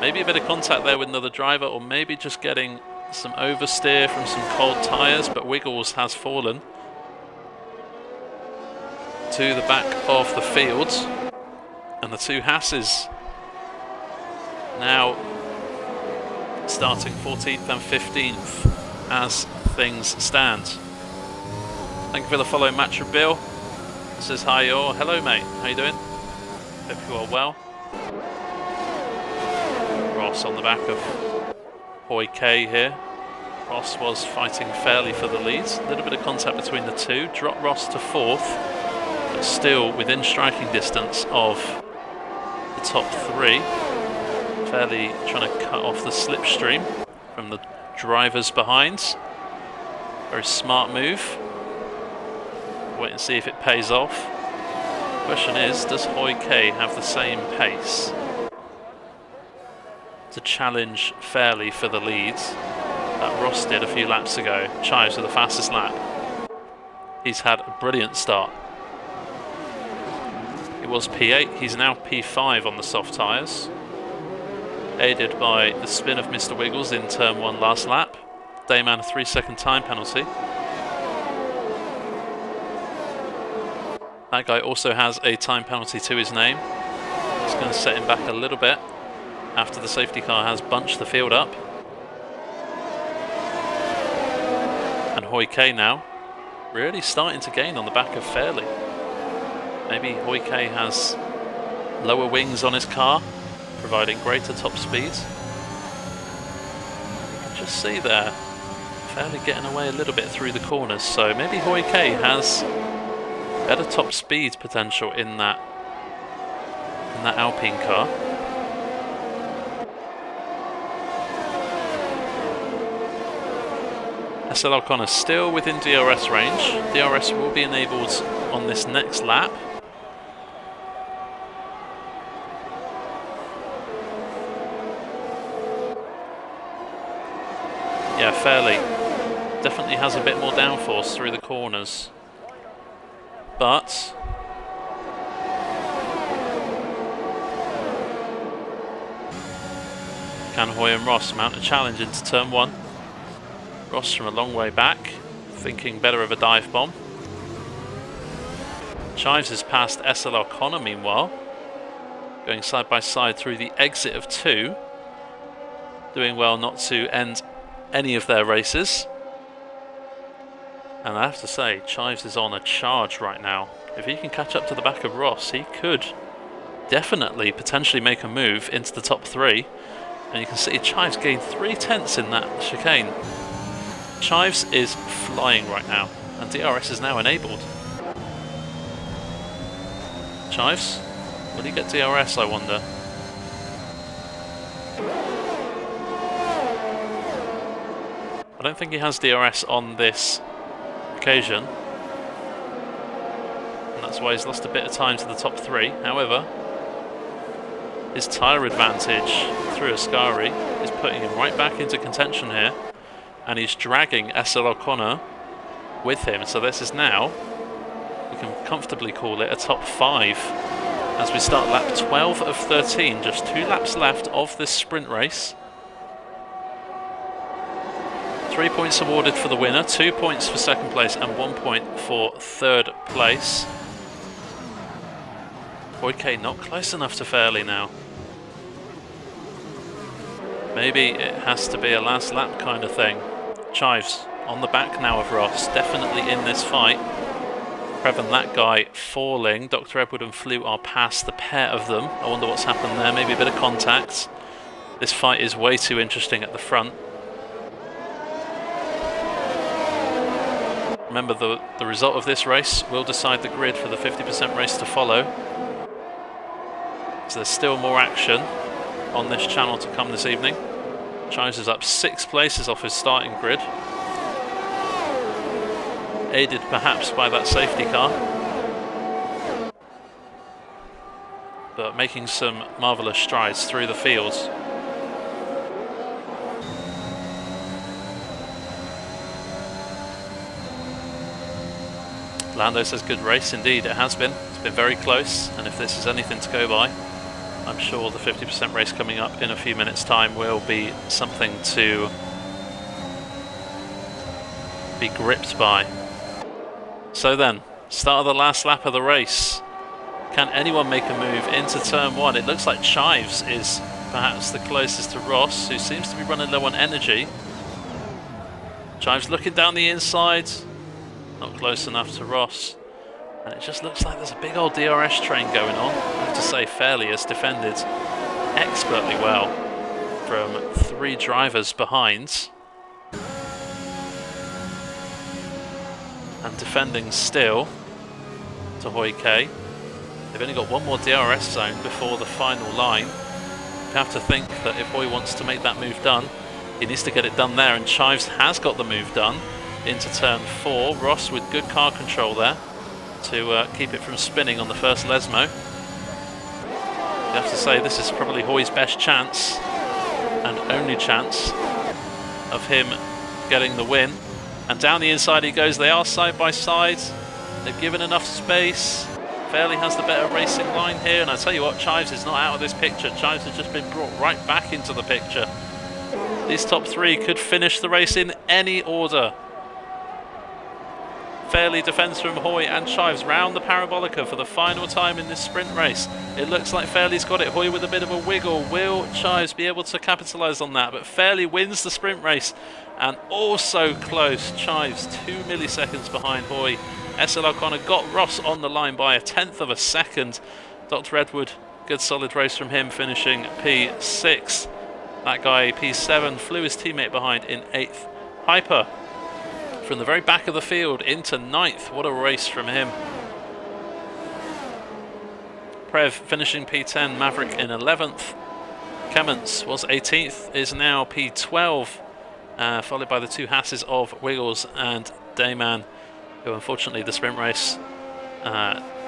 Speaker 1: Maybe a bit of contact there with another driver, or maybe just getting some oversteer from some cold tyres, but Wiggles has fallen to the back of the field, and the two Haas's now starting 14th and 15th as things stand. Thank you for the follow, Matra Bill. Says hi, or hello mate, how you doing? Hope you are well. Ross on the back of Hoyke here. Ross was fighting fairly for the lead. A little bit of contact between the two. Dropped Ross to 4th, but still within striking distance of the top 3. Fairly trying to cut off the slipstream from the drivers behind. Very smart move. Wait and see if it pays off. Question is, does Hoyke have the same pace to challenge Fairley for the lead that Ross did a few laps ago? Chives with the fastest lap. He's had a brilliant start. It was P8, he's now P5 on the soft tyres. Aided by the spin of Mr. Wiggles in turn 1 last lap. Dayman a 3-second time penalty. That guy also has a time penalty to his name. It's going to set him back a little bit after the safety car has bunched the field up. And Hoyke now really starting to gain on the back of Fairley. Maybe Hoyke has lower wings on his car, providing greater top speed. You can just see there, Fairley getting away a little bit through the corners, so maybe Hoyke has better top speed potential in that Alpine car. SL O'Connor still within DRS range. DRS will be enabled on this next lap. Yeah, Fairley definitely has a bit more downforce through the corners. But can Hoy and Ross mount a challenge into turn 1? Ross from a long way back, thinking better of a dive bomb. Chives has passed SL O'Connor meanwhile, going side by side through the exit of 2, doing well not to end any of their races. And I have to say, Chives is on a charge right now. If he can catch up to the back of Ross, he could definitely potentially make a move into the top 3. And you can see Chives gained 3/10 in that chicane. Chives is flying right now, and DRS is now enabled. Chives, will he get DRS, I wonder? I don't think he has DRS on this occasion. That's why he's lost a bit of time to the top 3. However, his tyre advantage through Ascari is putting him right back into contention here, and he's dragging SL O'Connor with him. So this is now, we can comfortably call it a top 5 as we start lap 12 of 13. Just 2 laps left of this sprint race. 3 points awarded for the winner, 2 points for second place, and 1 point for third place. Hoyke not close enough to Fairley now. Maybe it has to be a last lap kind of thing. Chives on the back now of Ross, definitely in this fight. Previn, that guy falling. Dr. Edward and Flute are past, the pair of them. I wonder what's happened there, maybe a bit of contact. This fight is way too interesting at the front. Remember, the result of this race will decide the grid for the 50% race to follow. So there's still more action on this channel to come this evening. Chives is up 6 places off his starting grid, aided perhaps by that safety car, but making some marvellous strides through the fields. Lando says good race. Indeed, it has been. It's been very close, and if this is anything to go by, I'm sure the 50% race coming up in a few minutes' time will be something to be gripped by. So then, start of the last lap of the race. Can anyone make a move into turn 1? It looks like Chives is perhaps the closest to Ross, who seems to be running low on energy. Chives looking down the inside. Not close enough to Ross, and it just looks like there's a big old DRS train going on. I have to say, Fairley has defended expertly well from 3 drivers behind, and defending still to Hoyke. They've only got 1 more DRS zone before the final line. You have to think that if Hoy wants to make that move done, he needs to get it done there, and Chives has got the move done into turn 4. Ross with good car control there to keep it from spinning on the first Lesmo. You have to say this is probably Hoy's best chance and only chance of him getting the win. And down the inside he goes. They are side by side. They've given enough space. Fairley has the better racing line here, and I tell you what, Chives is not out of this picture. Chives has just been brought right back into the picture. These top 3 could finish the race in any order. Fairley defends from Hoy, and Chives round the parabolica for the final time in this sprint race. It looks like Fairley's got it. Hoy with a bit of a wiggle. Will Chives be able to capitalise on that? But Fairley wins the sprint race, and also close. Chives 2 milliseconds behind Hoy. SL O'Connor got Ross on the line by 1/10 of a second. Dr. Edward, good solid race from him, finishing P6. That guy P7, flew his teammate behind in 8th. Hyper from the very back of the field into 9th. What a race from him. Prev finishing P10, Maverick in 11th. Kemmons was 18th, is now P12, followed by the 2 Hasses of Wiggles and Dayman, who unfortunately the sprint race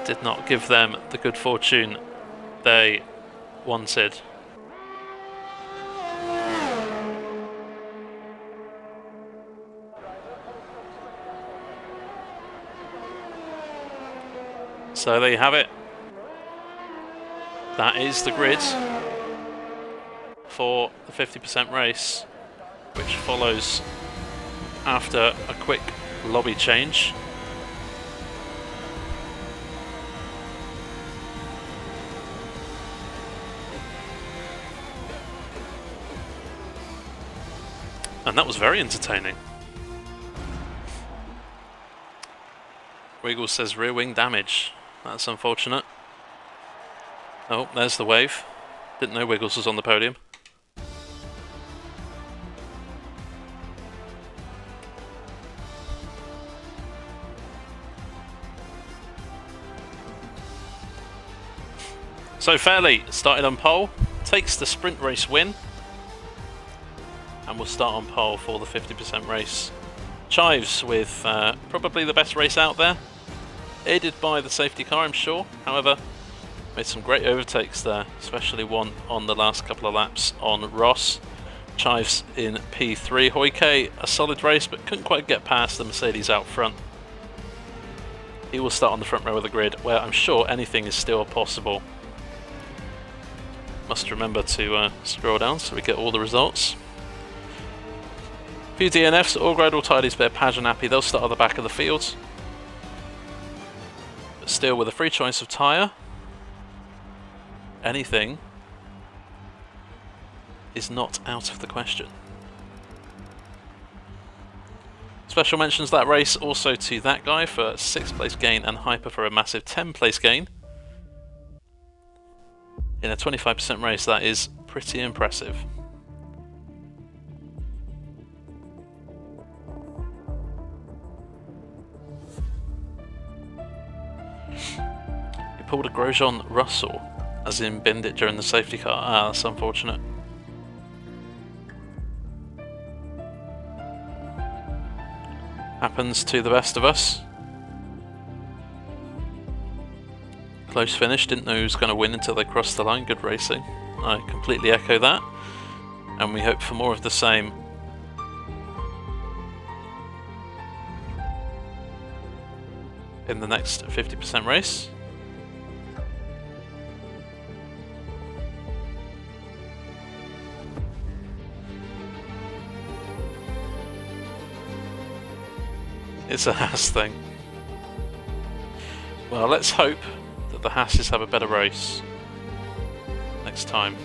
Speaker 1: did not give them the good fortune they wanted. So there you have it. That is the grid for the 50% race, which follows after a quick lobby change. And that was very entertaining. Wiggles says rear wing damage. That's unfortunate. Oh, there's the wave. Didn't know Wiggles was on the podium. So Fairley started on pole, takes the sprint race win, and will start on pole for the 50% race. Chives with probably the best race out there. aided by the safety car, I'm sure. However, made some great overtakes there, especially one on the last couple of laps on Ross. Chives in P3. Hoike, a solid race, but couldn't quite get past the Mercedes out front. He will start on the front row of the grid, where I'm sure anything is still possible. Must remember to scroll down so we get all the results. A few DNFs, all gradual tidies, but Page and Appy, they'll start at the back of the field. But still, with a free choice of tyre, anything is not out of the question. Special mentions that race also to that guy for a 6th place gain and Hyper for a massive 10th place gain. In a 25% race, that is pretty impressive. He pulled a Grosjean Russell, as in binned it during the safety car. Ah, that's unfortunate. Happens to the best of us. Close finish, didn't know who was going to win until they crossed the line. Good racing. I completely echo that. And we hope for more of the same. In the next 50% race. It's a Haas thing. Well, let's hope that the Haases have a better race next time.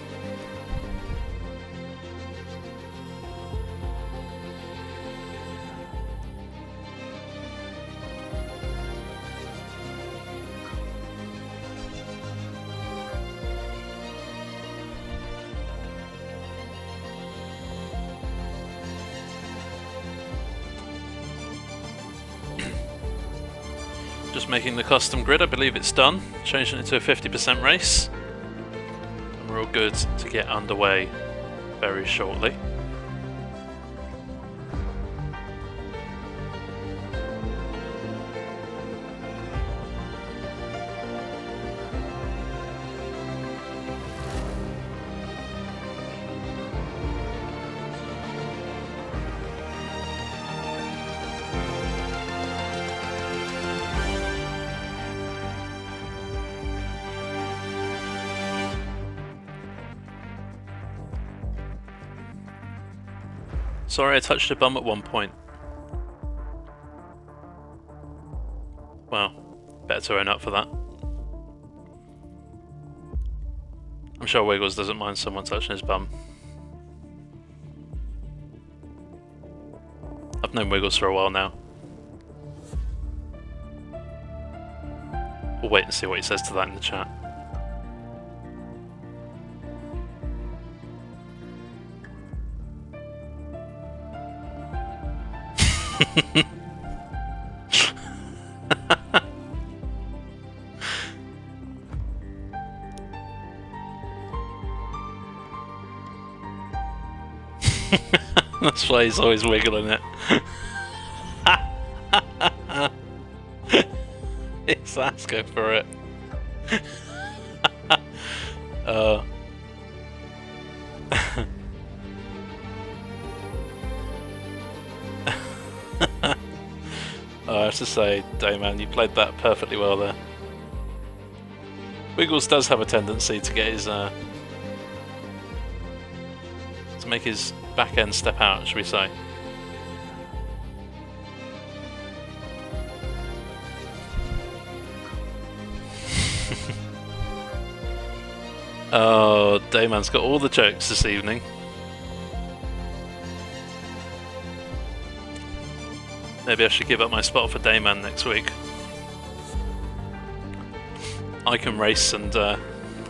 Speaker 1: Just making the custom grid, I believe it's done. Changing it to a 50% race. And we're all good to get underway very shortly. Sorry, I touched a bum at one point. Well, better to own up for that. I'm sure Wiggles doesn't mind someone touching his bum. I've known Wiggles for a while now. We'll wait and see what he says to that in the chat. That's why he's always wiggling it. He's asking for it. I have to say, Dayman, you played that perfectly well there. Wiggles does have a tendency to get his to make his back end step out, should we say. Oh, Dayman's got all the jokes this evening. Maybe I should give up my spot for Dayman next week. I can race and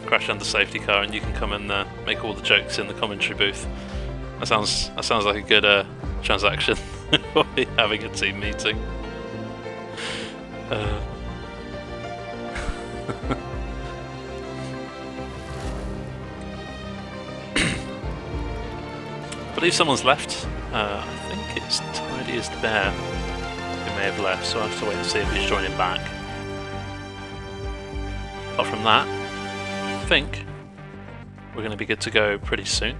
Speaker 1: crash under safety car, and you can come and make all the jokes in the commentary booth. That sounds like a good transaction. We'll be having a team meeting. I believe someone's left. I think it's Tidy as the Bear who may have left, so I'll have to wait and see if he's joining back. Apart from that, I think we're going to be good to go pretty soon.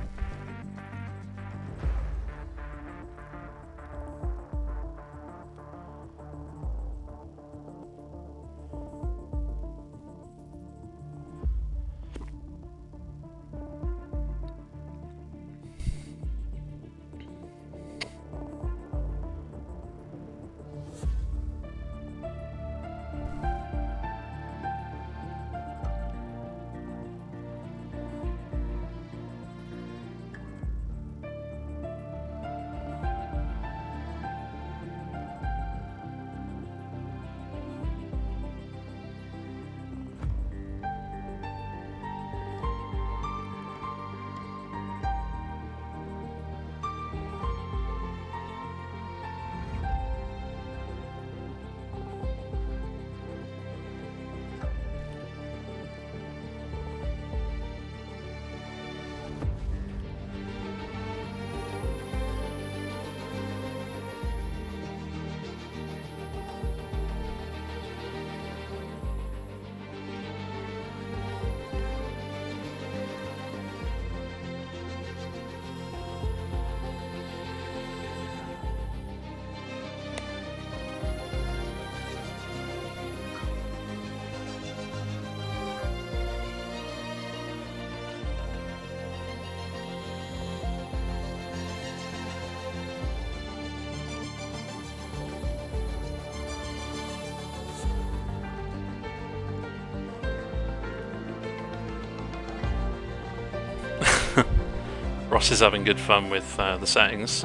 Speaker 1: Ross is having good fun with the settings.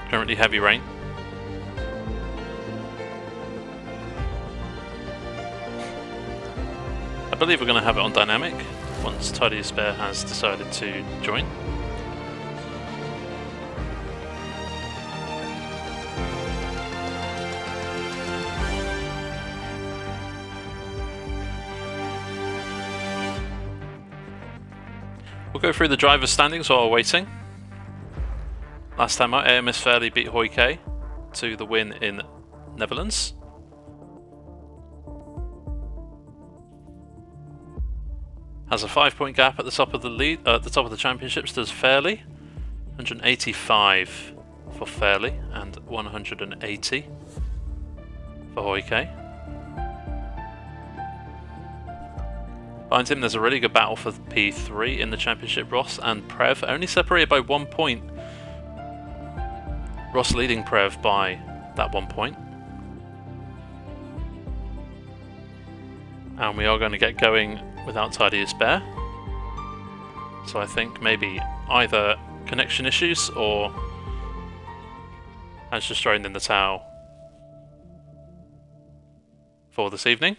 Speaker 1: Currently heavy rain. I believe we're going to have it on dynamic once Tidy Spare has decided to join. We'll go through the driver's standings while we're waiting. Last time out, AMS Fairley beat Hoike to the win in Netherlands. Has a 5-point gap at the top of the lead, at the top of the championships. Does Fairley, 185 for Fairley and 180 for Hoike. Behind him, there's a really good battle for P3 in the championship. Ross and Prev only separated by 1 point. Ross leading Prev by that 1 point. And we are going to get going without Tidy Spare. So I think maybe either connection issues or has just thrown in the towel for this evening.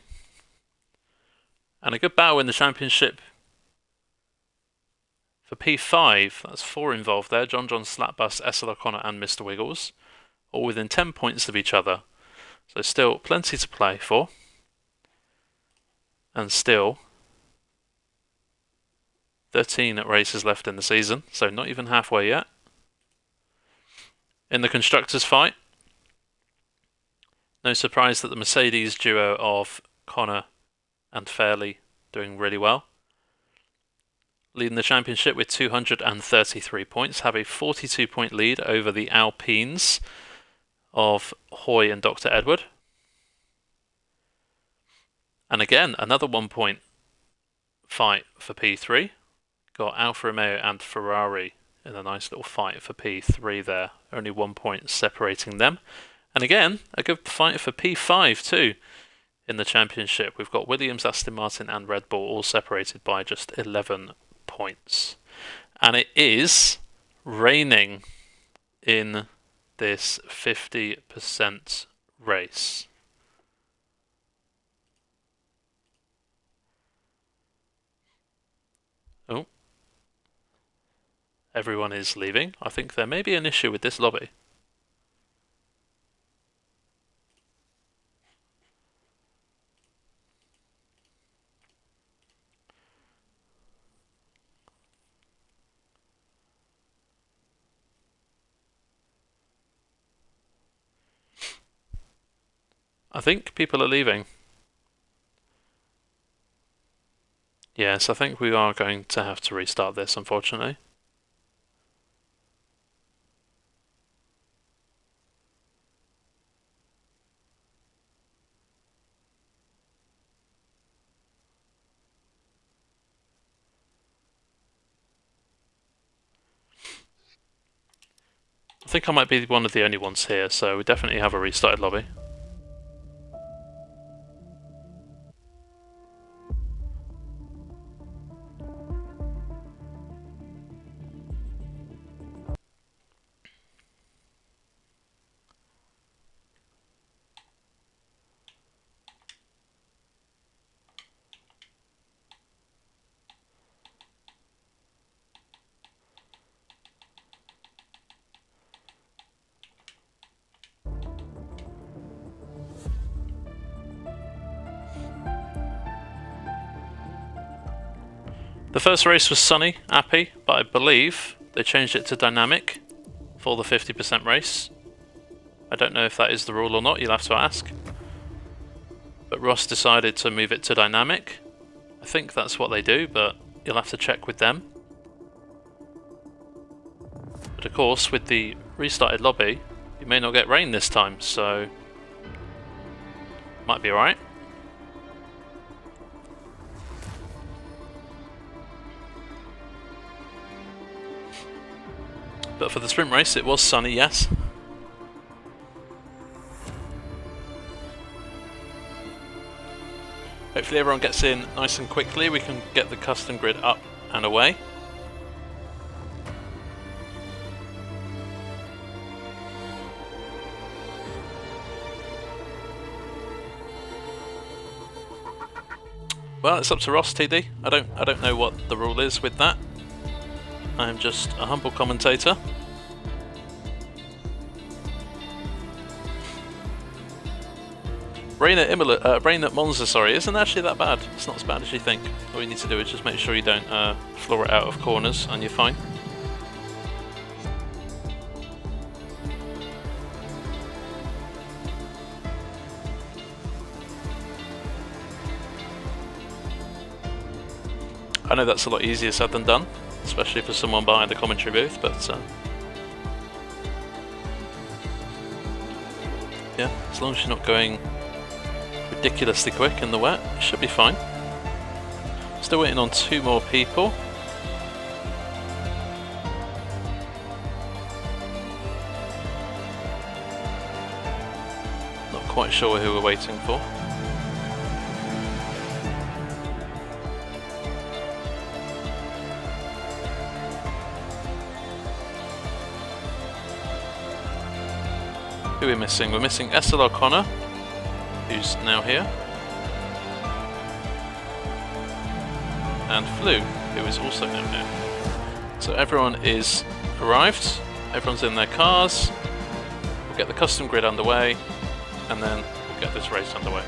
Speaker 1: And a good battle in the championship for P5. That's 4 involved there. John Slapbus, SL O'Connor and Mr. Wiggles. All within 10 points of each other. So still plenty to play for. And still 13 races left in the season. So not even halfway yet. In the constructors fight, no surprise that the Mercedes duo of Connor and Fairley doing really well. Leading the championship with 233 points, have a 42-point lead over the Alpines of Hoy and Dr. Edward. And again, another 1-point fight for P3. Got Alfa Romeo and Ferrari in a nice little fight for P3 there. Only 1 point separating them. And again, a good fight for P5 too. In the championship, we've got Williams, Aston Martin and Red Bull all separated by just 11 points. And it is raining in this 50% race. Oh. Everyone is leaving. I think there may be an issue with this lobby. I think people are leaving. Yes, I think we are going to have to restart this, unfortunately. I think I might be one of the only ones here, so we definitely have a restarted lobby. The first race was sunny, happy, but I believe they changed it to dynamic for the 50% race. I don't know if that is the rule or not, you'll have to ask. But Ross decided to move it to dynamic. I think that's what they do, but you'll have to check with them. But of course, with the restarted lobby, you may not get rain this time, so might be alright. But for the sprint race, it was sunny, yes. Hopefully everyone gets in nice and quickly, we can get the custom grid up and away. Well, it's up to Ross, TD. I don't know what the rule is with that. I'm just a humble commentator. Rain at Monza, sorry, isn't actually that bad. It's not as bad as you think. All you need to do is just make sure you don't floor it out of corners and you're fine. I know that's a lot easier said than done, especially for someone behind the commentary booth, but yeah, as long as you're not going ridiculously quick in the wet, it should be fine. Still waiting on 2 more people. Not quite sure who we're waiting for. Who are we missing? We're missing SLR Connor, who's now here, and Flu, who is also now here. So everyone is arrived, everyone's in their cars, we'll get the custom grid underway, and then we'll get this race underway.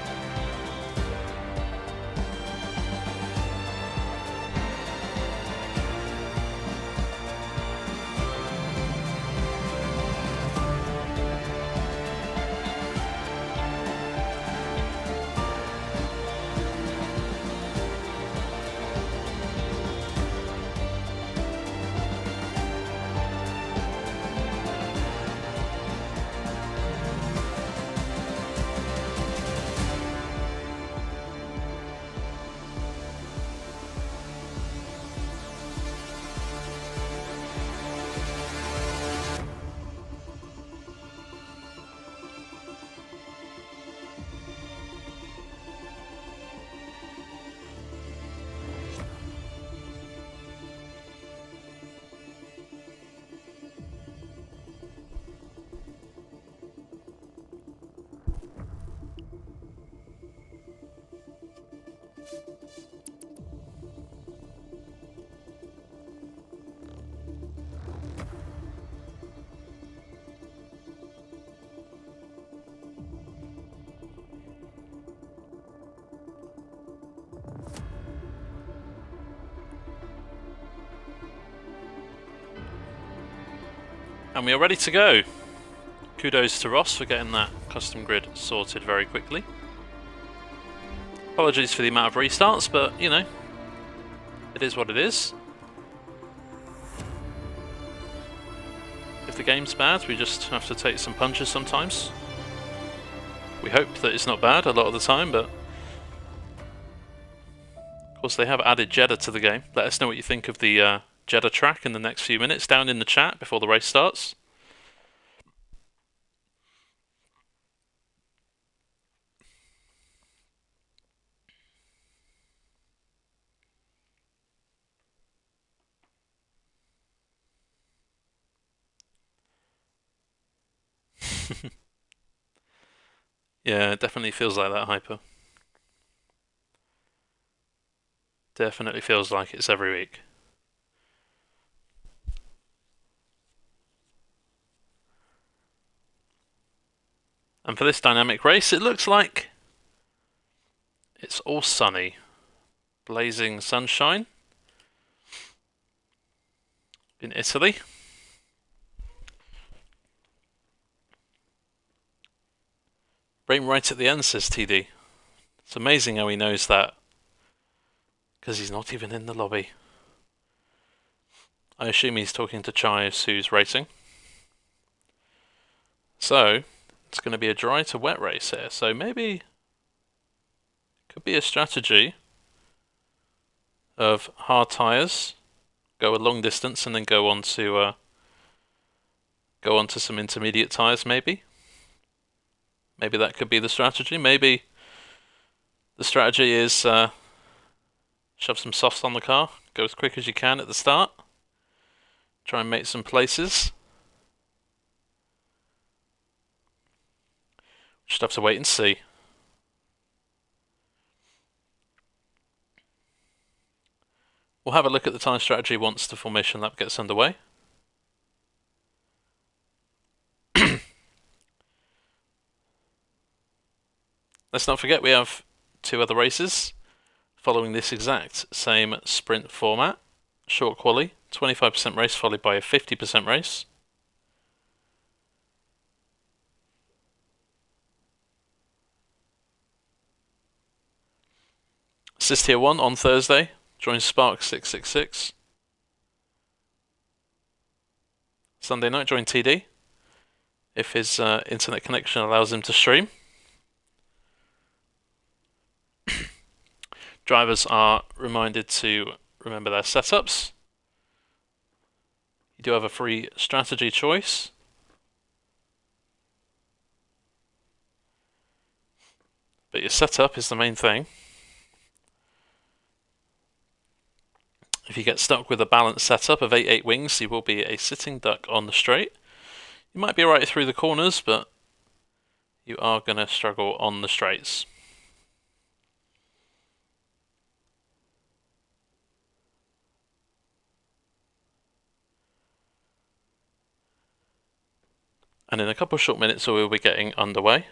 Speaker 1: And we are ready to go. Kudos to Ross for getting that custom grid sorted very quickly. Apologies for the amount of restarts, but you know, It is what it is. If the game's bad, we just have to take some punches sometimes. We hope that it's not bad a lot of the time, but of course they have added Jeddah to the game. Let us know what you think of the Jeddah track in the next few minutes down in the chat before the race starts. Yeah, it definitely feels like that, Hyper. Definitely feels like it's every week. And for this dynamic race, it looks like it's all sunny. Blazing sunshine in Italy. Rain right at the end, says TD. It's amazing how he knows that, because he's not even in the lobby. I assume he's talking to Chives, who's racing. So, it's going to be a dry to wet race here, so maybe could be a strategy of hard tyres, go a long distance, and then go on to some intermediate tyres, maybe. Maybe that could be the strategy. Maybe the strategy is shove some softs on the car, go as quick as you can at the start, try and make some places. Just have to wait and see. We'll have a look at the time strategy once the formation lap gets underway. Let's not forget we have 2 other races following this exact same sprint format. Short quali, 25% race followed by a 50% race. Assist Tier 1 on Thursday. Join Spark 666. Sunday night, join TD if his internet connection allows him to stream. Drivers are reminded to remember their setups. You do have a free strategy choice. But your setup is the main thing. If you get stuck with a balanced setup of 8 wings, you will be a sitting duck on the straight. You might be right through the corners, but you are going to struggle on the straights. And in a couple of short minutes, we'll be getting underway.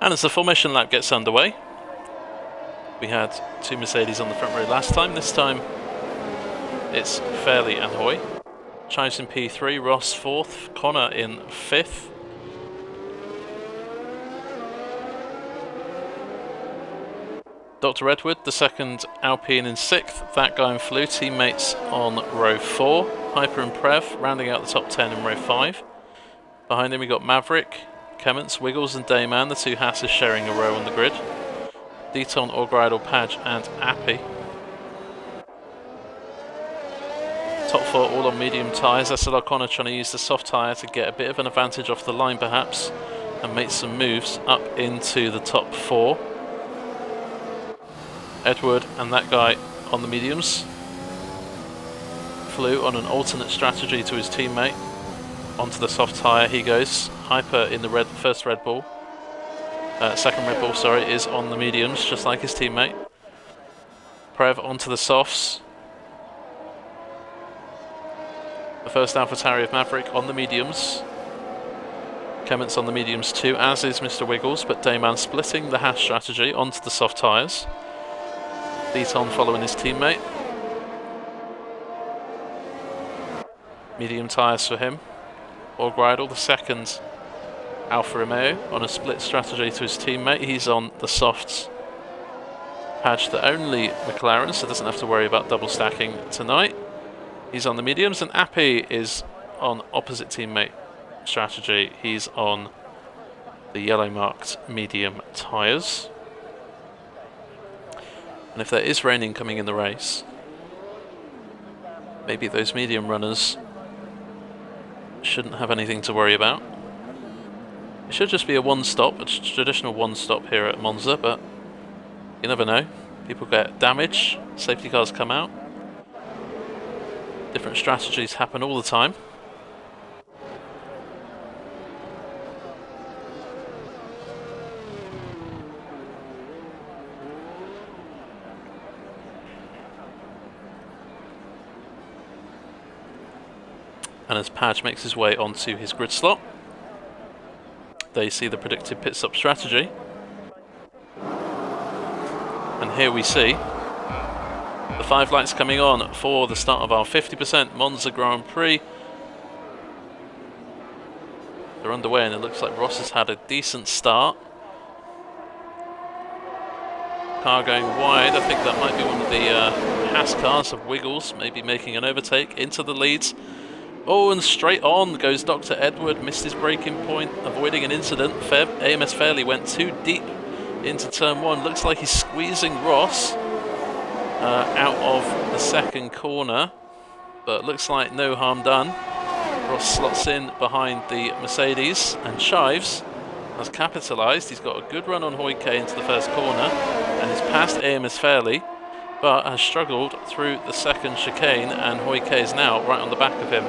Speaker 1: And as the formation lap gets underway, we had 2 Mercedes on the front row last time. This time it's Fairley and Hoy. Chives in P3, Ross 4th, Connor in 5th. Dr. Edward, the second Alpine in 6th. That guy in Flew, teammates on row 4. Hyper and Prev rounding out the top 10 in row 5. Behind him we got Maverick, Kemments, Wiggles and Dayman, the two Hasses sharing a row on the grid. Deton, Orgridle, Padge and Appy. Top 4 all on medium tyres. SLR Connor trying to use the soft tyre to get a bit of an advantage off the line perhaps and make some moves up into the top 4. Edward and that guy on the mediums. Flew on an alternate strategy to his teammate. Onto the soft tyre he goes. Hyper in the first Red Bull. Second Red Bull, sorry, is on the mediums, just like his teammate. Prev onto the softs. The first AlphaTauri of Maverick on the mediums. Kemments on the mediums too, as is Mr. Wiggles, but Dayman splitting the Hash strategy onto the soft tyres. Deton following his teammate. Medium tyres for him. Orgridle, the second Alfa Romeo, on a split strategy to his teammate. He's on the softs. Padge, the only McLaren, so doesn't have to worry about double stacking tonight. He's on the mediums, and Appy is on opposite teammate strategy. He's on the yellow marked medium tyres. And if there is raining coming in the race, maybe those medium runners shouldn't have anything to worry about. It should just be a one-stop, a traditional one-stop here at Monza, but you never know. People get damage, safety cars come out. Different strategies happen all the time. And as Padge makes his way onto his grid slot, they see the predicted pit stop strategy. And here we see the 5 lights coming on for the start of our 50% Monza Grand Prix. They're underway and it looks like Ross has had a decent start. Car going wide, I think that might be one of the Haas cars of Wiggles, maybe making an overtake into the leads. Oh, and straight on goes Dr. Edward, missed his braking point, avoiding an incident. AMS Fairley went too deep into turn 1. Looks like he's squeezing Ross out of the second corner, but looks like no harm done. Ross slots in behind the Mercedes, and Chives has capitalised. He's got a good run on Hoyke into the first corner, and he's passed AMS Fairley, but has struggled through the second chicane, and Hoyke is now right on the back of him.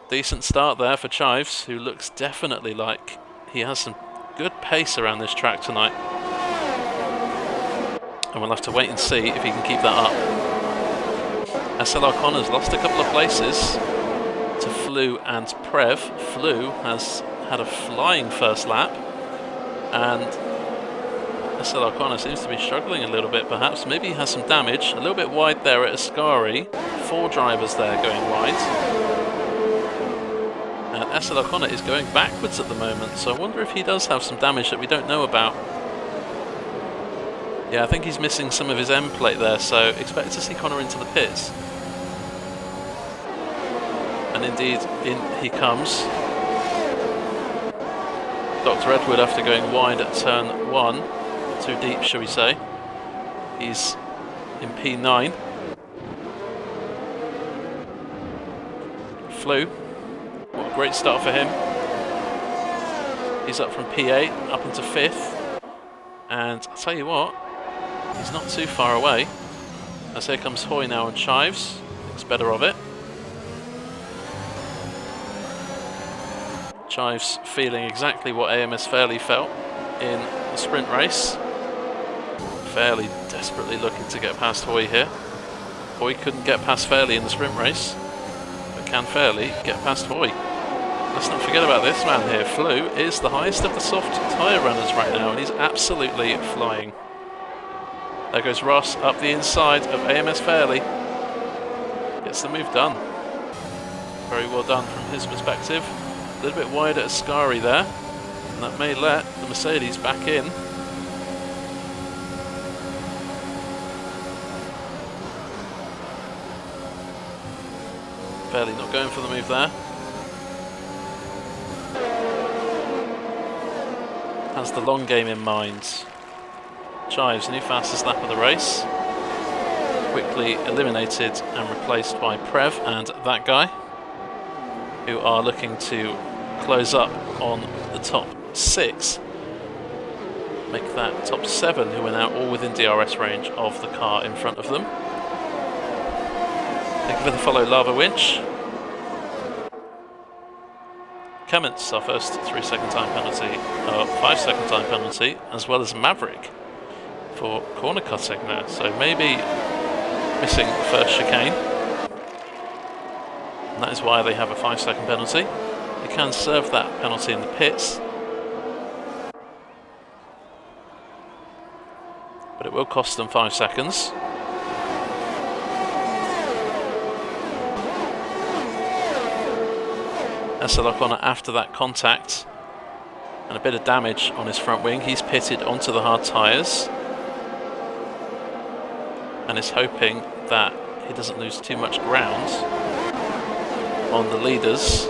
Speaker 1: Decent start there for Chives, who looks definitely like he has some good pace around this track tonight. And we'll have to wait and see if he can keep that up. SLR Connor's lost a couple of places to Flew and Prev. Flew has had a flying first lap, and SLR Connor seems to be struggling a little bit perhaps. Maybe he has some damage. A little bit wide there at Ascari. 4 drivers there going wide. And SLR Connor is going backwards at the moment, so I wonder if he does have some damage that we don't know about. Yeah, I think he's missing some of his end plate there, so expect to see Connor into the pits. And indeed, in he comes. Dr. Edward, after going wide at turn 1, too deep shall we say, he's in P9. Flew. What a great start for him. He's up from P8 up into 5th, and I'll tell you what, he's not too far away. As here comes Hoy now and Chives, thinks better of it. Chives feeling exactly what AMS Fairley felt in the sprint race. Fairley desperately looking to get past Hoy here. Hoy couldn't get past Fairley in the sprint race, but can Fairley get past Hoy? Let's not forget about this man here. Flew is the highest of the soft tyre runners right now, and he's absolutely flying. There goes Ross up the inside of AMS Fairley. Gets the move done. Very well done from his perspective. A little bit wide at Ascari there, and that may let the Mercedes back in. Barely not going for the move there. Has the long game in mind. Chives, new fastest lap of the race. Quickly eliminated and replaced by Prev and that guy, who are looking to close up on the top 6. Make that top 7, who are now all within DRS range of the car in front of them. Thank you for the follow, Lava Winch. Clements, our first 3-second time penalty, 5-second time penalty, as well as Maverick for corner cutting there. So maybe missing the first chicane. And that is why they have a 5-second penalty. They can serve that penalty in the pits, but it will cost them 5 seconds. SL O'Connor, after that contact and a bit of damage on his front wing, he's pitted onto the hard tyres and is hoping that he doesn't lose too much ground on the leaders.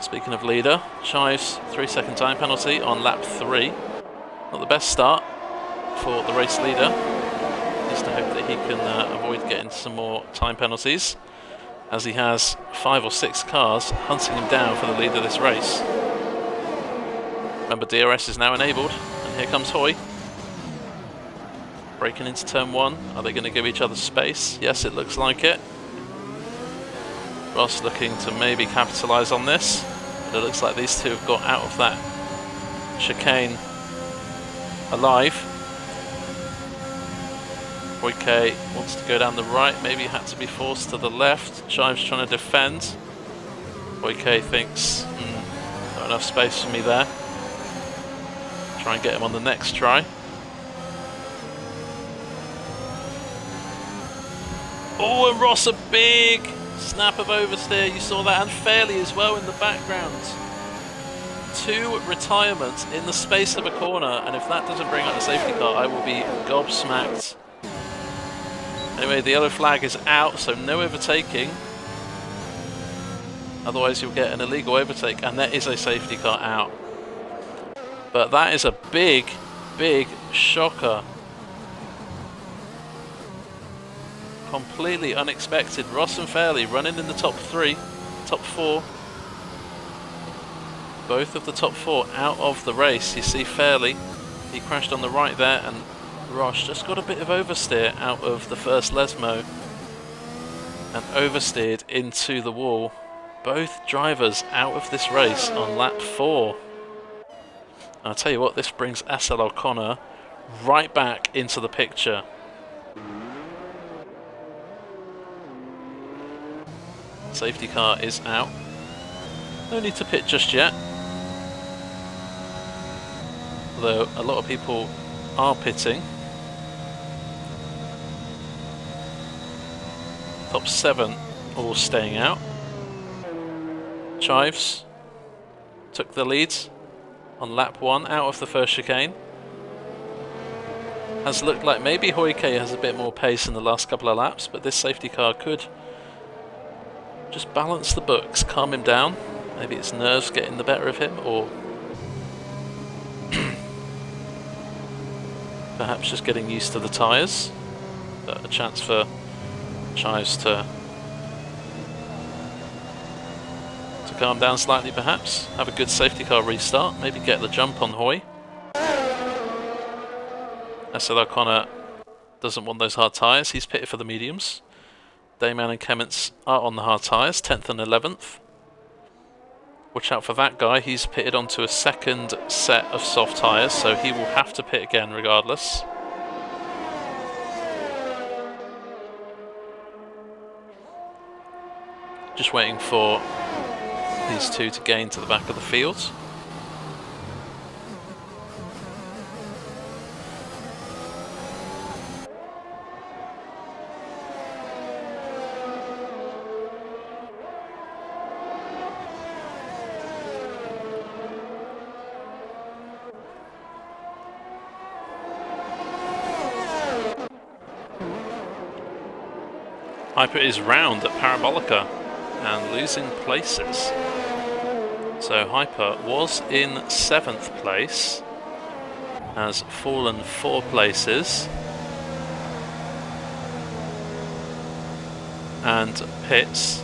Speaker 1: Speaking of leader, Chives 3-second time penalty on lap 3. Not the best start for the race leader. Needs to hope that he can avoid getting some more time penalties, as he has 5 or 6 cars hunting him down for the lead of this race. Remember, DRS is now enabled, and here comes Hoy. Breaking into turn 1. Are they going to give each other space? Yes, it looks like it. Ross looking to maybe capitalise on this, but it looks like these two have got out of that chicane alive. Hoyke wants to go down the right, maybe had to be forced to the left. Chives trying to defend. Hoyke thinks, not enough space for me there. Try and get him on the next try. Oh, and Ross, a big snap of oversteer. You saw that, and Fairley as well in the background. 2 retirements in the space of a corner, and if that doesn't bring out the safety car, I will be gobsmacked. Anyway, the yellow flag is out, so no overtaking. Otherwise you'll get an illegal overtake, and there is a safety car out. But that is a big, big shocker. Completely unexpected. Ross and Fairley running in the top 3, top 4. Both of the top 4 out of the race. You see Fairley, he crashed on the right there, and Ross just got a bit of oversteer out of the first Lesmo and oversteered into the wall. Both drivers out of this race on lap 4. And I'll tell you what, this brings SL O'Connor right back into the picture. Safety car is out. No need to pit just yet. Although a lot of people are pitting. Top 7 all staying out. Chives took the lead on lap 1 out of the first chicane. Has looked like maybe Hoyke has a bit more pace in the last couple of laps, but this safety car could just balance the books, calm him down. Maybe it's nerves getting the better of him, or perhaps just getting used to the tyres. But a chance for Chives to calm down slightly, perhaps. Have a good safety car restart, maybe get the jump on Hoy. SL O'Connor doesn't want those hard tyres, he's pitted for the mediums. Dayman and Clements are on the hard tyres, 10th and 11th. Watch out for that guy, he's pitted onto a second set of soft tyres, so he will have to pit again regardless. Just waiting for these two to gain to the back of the field. Hyper is round at Parabolica and losing places. So Hyper was in 7th place, has fallen 4 places, and Pitts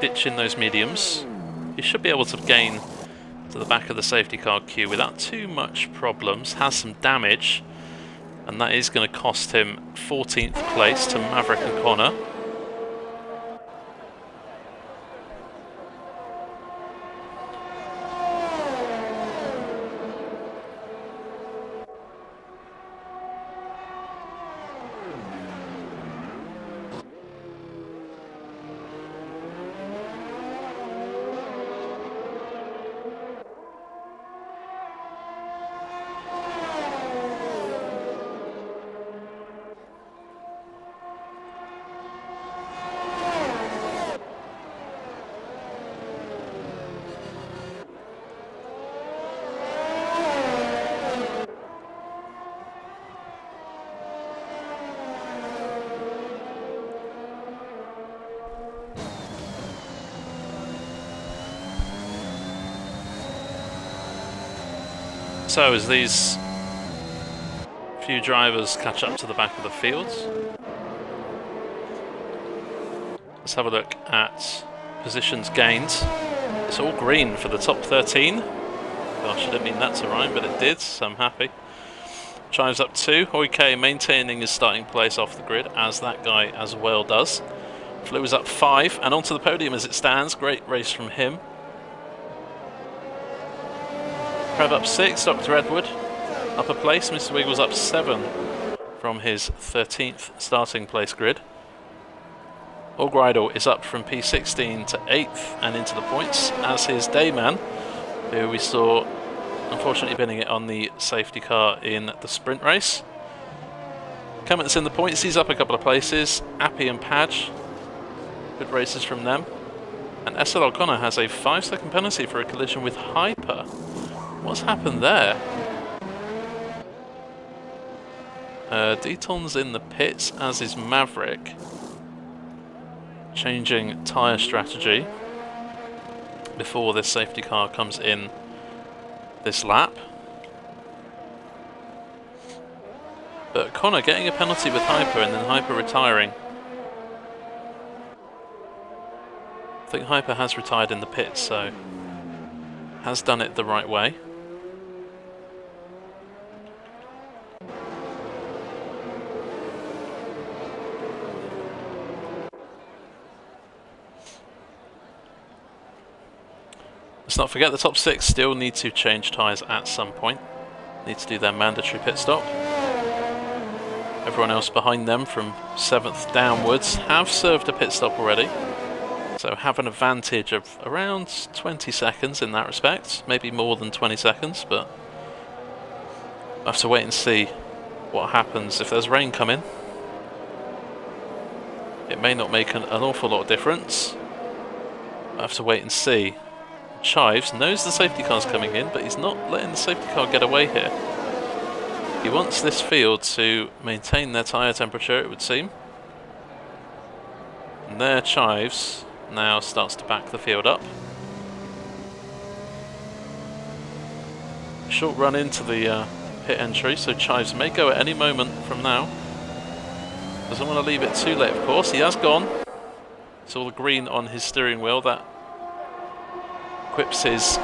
Speaker 1: ditching those mediums. He should be able to gain to the back of the safety car queue without too much problems. Has some damage, and that is going to cost him 14th place to Maverick and Connor. So as these few drivers catch up to the back of the field, let's have a look at positions gained. It's all green for the top 13. Gosh, I didn't mean that to rhyme, but it did, so I'm happy. Chives up 2. Hoike maintaining his starting place off the grid, as that guy as well does. Flew is up 5, and onto the podium as it stands. Great race from him. Prev up 6, Dr. Edward up a place. Mr. Wiggles up 7 from his 13th starting place grid. Allgridle is up from P16 to 8th and into the points, as his Dayman, who we saw unfortunately binning it on the safety car in the sprint race. Cummin's in the points, he's up a couple of places. Appy and Padge, good races from them. And SL O'Connor has a 5-second penalty for a collision with Hyper. What's happened there? Deton's in the pits, as is Maverick. Changing tyre strategy before this safety car comes in this lap. But Connor getting a penalty with Hyper and then Hyper retiring. I think Hyper has retired in the pits, so has done it the right way. Let's not forget the top 6 still need to change tyres at some point. Need to do their mandatory pit stop. Everyone else behind them from 7th downwards have served a pit stop already. So have an advantage of around 20 seconds in that respect. Maybe more than 20 seconds, but we'll have to wait and see what happens. If there's rain coming, it may not make an awful lot of difference. We'll have to wait and see. Chives knows the safety car's coming in, but he's not letting the safety car get away here. He wants this field to maintain their tyre temperature, it would seem. And there Chives now starts to back the field up. Short run into the pit entry, so Chives may go at any moment from now. Doesn't want to leave it too late, of course. He has gone. It's all the green on his steering wheel. That equips his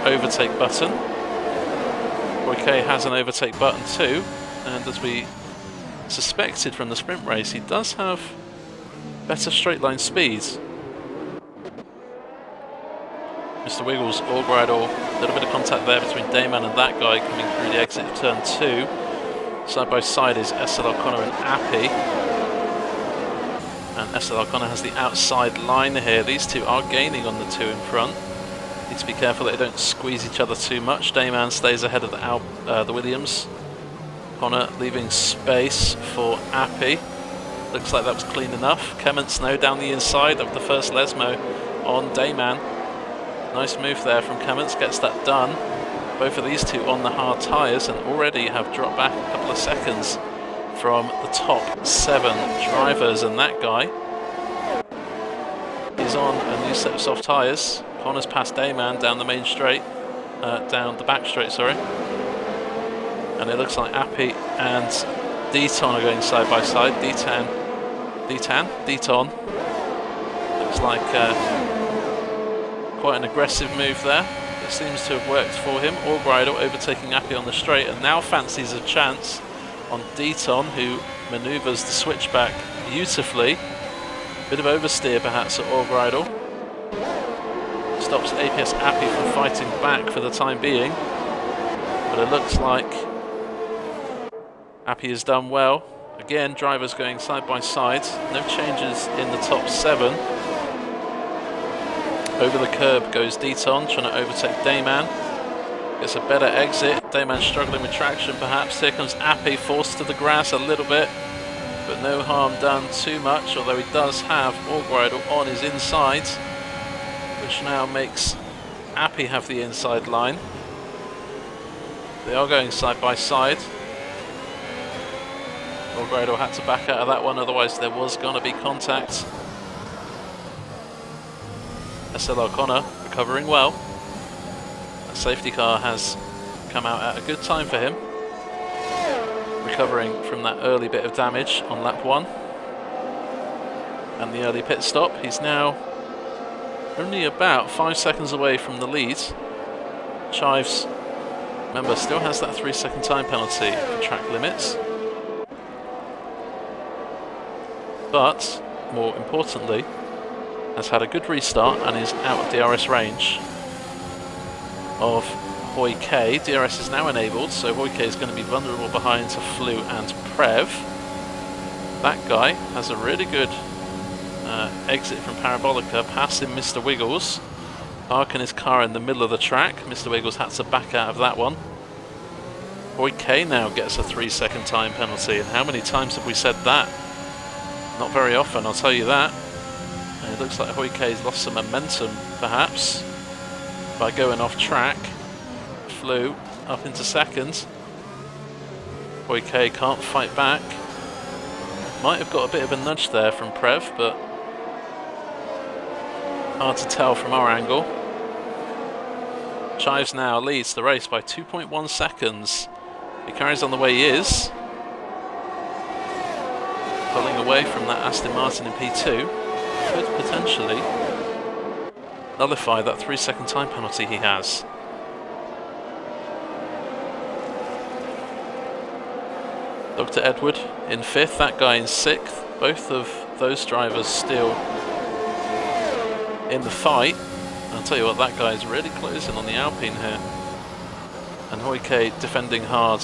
Speaker 1: overtake button. Hoike has an overtake button too, and as we suspected from the sprint race, he does have better straight line speeds. Mr. Wiggles, Allgridle, a little bit of contact there between Dayman and that guy coming through the exit of turn 2. Side by side is SL O'Connor and Appy. And SL O'Connor has the outside line here. These two are gaining on the 2 in front. Need to be careful that they don't squeeze each other too much. Dayman stays ahead of the Williams. Connor leaving space for Appy. Looks like that was clean enough. Clement Snow down the inside of the first Lesmo on Dayman. Nice move there from Clements, gets that done. Both of these two on the hard tyres and already have dropped back a couple of seconds from the top 7 drivers, and that guy Appy's on a new set of soft tyres. Connor's past Dayman down the main straight, down the back straight, sorry. And it looks like Appy and Deton are going side by side. Deton. Looks like quite an aggressive move there. It seems to have worked for him. Allbridle overtaking Appy on the straight and now fancies a chance on Deton, who manoeuvres the switchback beautifully. Bit of oversteer perhaps at Allbridle. Stops APS Appy from fighting back for the time being. But it looks like Appy has done well. Again, drivers going side by side. No changes in the top 7. Over the curb goes Deton, trying to overtake Dayman. Gets a better exit. Dayman struggling with traction perhaps. Here comes Appy, forced to the grass a little bit. But no harm done too much, although he does have Allbridle on his inside, which now makes Appy have the inside line. They are going side by side. Allbridle had to back out of that one, otherwise there was going to be contact. SLR Connor recovering well. That safety car has come out at a good time for him, recovering from that early bit of damage on lap 1 and the early pit stop. He's now only about 5 seconds away from the lead. Chives, remember, still has that 3-second time penalty for track limits, but more importantly has had a good restart and is out of DRS range of Hoi K. DRS is now enabled, so Hoi K is going to be vulnerable behind to Flu and Prev. That guy has a really good exit from Parabolica, passing Mr. Wiggles. Parking his car in the middle of the track. Mr. Wiggles had to back out of that one. Hoi K now gets a 3-second time penalty, and how many times have we said that? Not very often, I'll tell you that. And it looks like Hoi K's lost some momentum, perhaps, by going off track. Flew up into second. Hoi K can't fight back. Might have got a bit of a nudge there from Prev, but hard to tell from our angle. Chives now leads the race by 2.1 seconds. He carries on the way he is, pulling away from that Aston Martin in P2. Could potentially nullify that 3-second time penalty he has. Dr. Edward in 5th, that guy in 6th. Both of those drivers still in the fight. I'll tell you what, that guy is really closing on the Alpine here. And Hoi K defending hard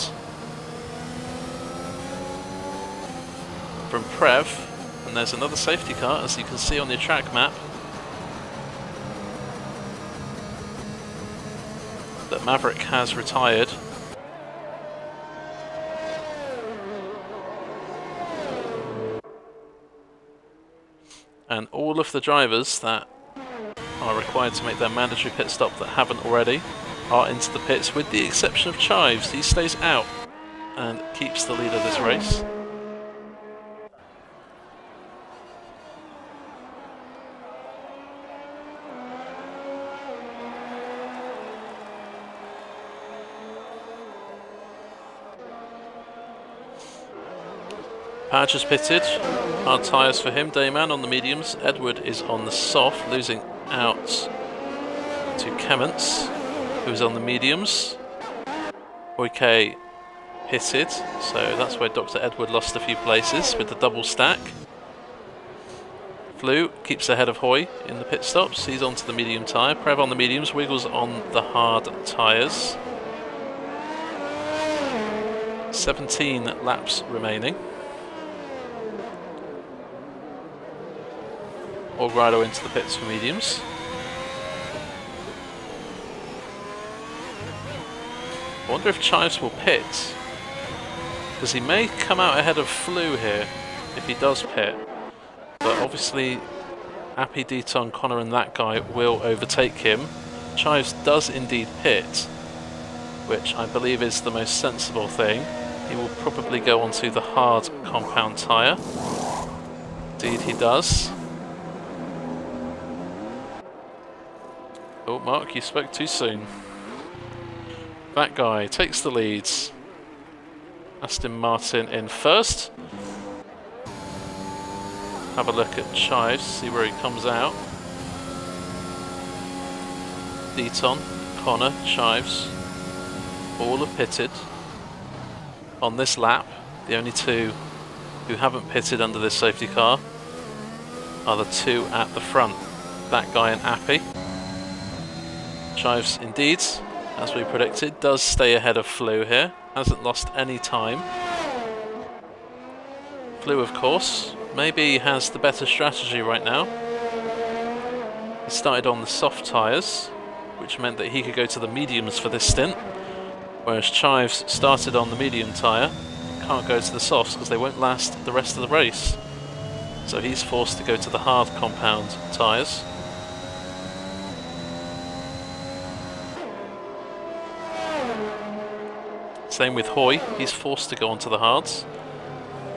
Speaker 1: from Prev. And there's another safety car, as you can see on your track map, that Maverick has retired. And all of the drivers that are required to make their mandatory pit stop that haven't already are into the pits, with the exception of Chives. He stays out and keeps the lead of this race. Padge has pitted. Hard tyres for him. Dayman on the mediums. Edward is on the soft, losing out to Kemments, who's on the mediums. Hoi K pitted, so that's where Dr. Edward lost a few places with the double stack. Flu keeps ahead of Hoi in the pit stops. He's onto the medium tyre. Prev on the mediums. Wiggles on the hard tyres. 17 laps remaining. Allbridle into the pits for mediums. I wonder if Chives will pit, because he may come out ahead of Flu here if he does pit. But obviously Appy, Deton, Connor and that guy will overtake him. Chives does indeed pit, which I believe is the most sensible thing. He will probably go onto the hard compound tyre. Indeed he does. Oh, Mark, you spoke too soon. That guy takes the leads. Aston Martin in first. Have a look at Chives, see where he comes out. Deaton, Connor, Chives, all are pitted on this lap. The only two who haven't pitted under this safety car are the two at the front, that guy and Appy. Chives indeed, as we predicted, does stay ahead of Flew here, hasn't lost any time. Flew, of course, maybe has the better strategy right now. He started on the soft tyres, which meant that he could go to the mediums for this stint, whereas Chives started on the medium tyre, can't go to the softs because they won't last the rest of the race. So he's forced to go to the hard compound tyres. Same with Hoy, he's forced to go onto the hards.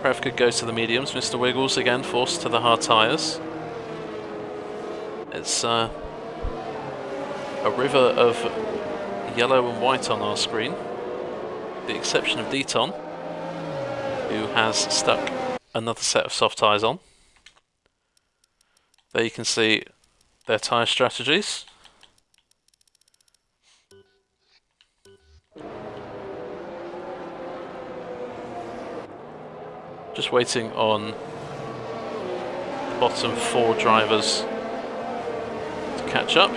Speaker 1: Prev could go to the mediums, Mr. Wiggles again forced to the hard tyres. It's a river of yellow and white on our screen, with the exception of Deaton, who has stuck another set of soft tyres on. There you can see their tyre strategies. Just waiting on the bottom four drivers to catch up.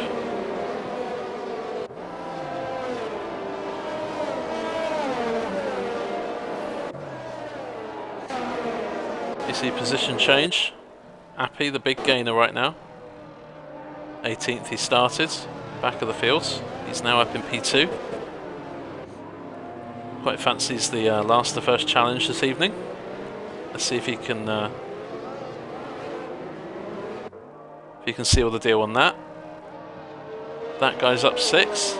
Speaker 1: You see position change. Appy, the big gainer right now. 18th he started, back of the field. He's now up in P2. Quite fancies the last to first challenge this evening. Let's see if he can seal the deal on that. That guy's up 6.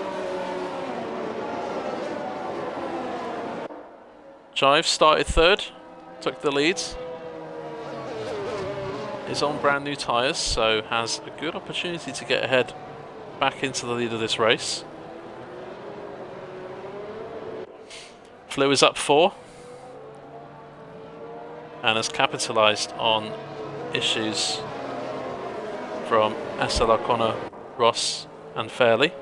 Speaker 1: Chives started 3rd, took the lead. Is on brand new tyres, so has a good opportunity to get ahead back into the lead of this race. Flew is up 4 and has capitalised on issues from SL O'Connor, Ross and Fairley.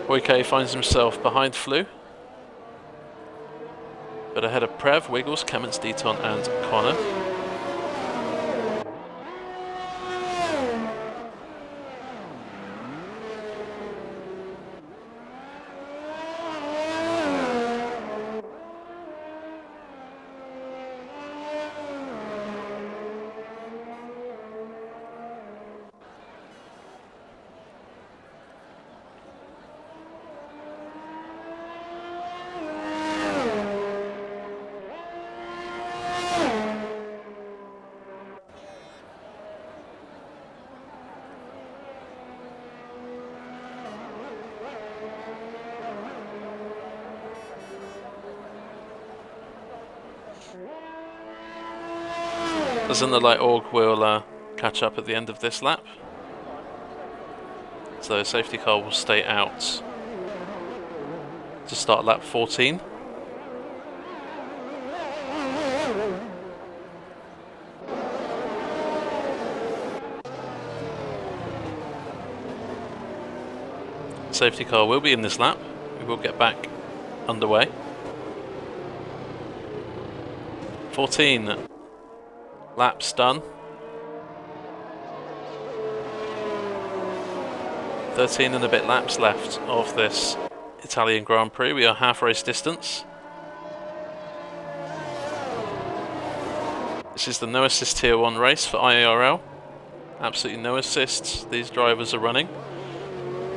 Speaker 1: Boyke finds himself behind Flew, but ahead of Prev, Wiggles, Clements, Deaton and Connor. The Light Org will catch up at the end of this lap, so the safety car will stay out to start lap 14. Safety car will be in this lap. We will get back underway. 14 laps done. 13 and a bit laps left of this Italian Grand Prix. We are half race distance. This is the no assist tier 1 race for IIRL. Absolutely no assists these drivers are running.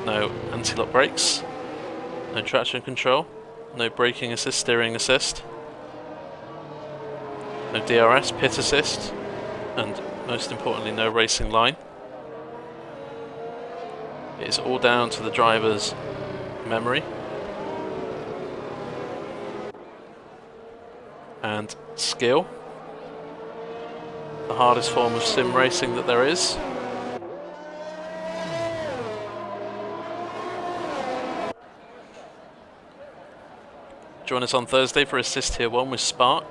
Speaker 1: No anti-lock brakes, no traction control, no braking assist, steering assist, no DRS, pit assist, and most importantly no racing line. It's all down to the driver's memory and skill. the hardest form of sim racing that there is. Join us on Thursday for Assist Tier 1 with Spark.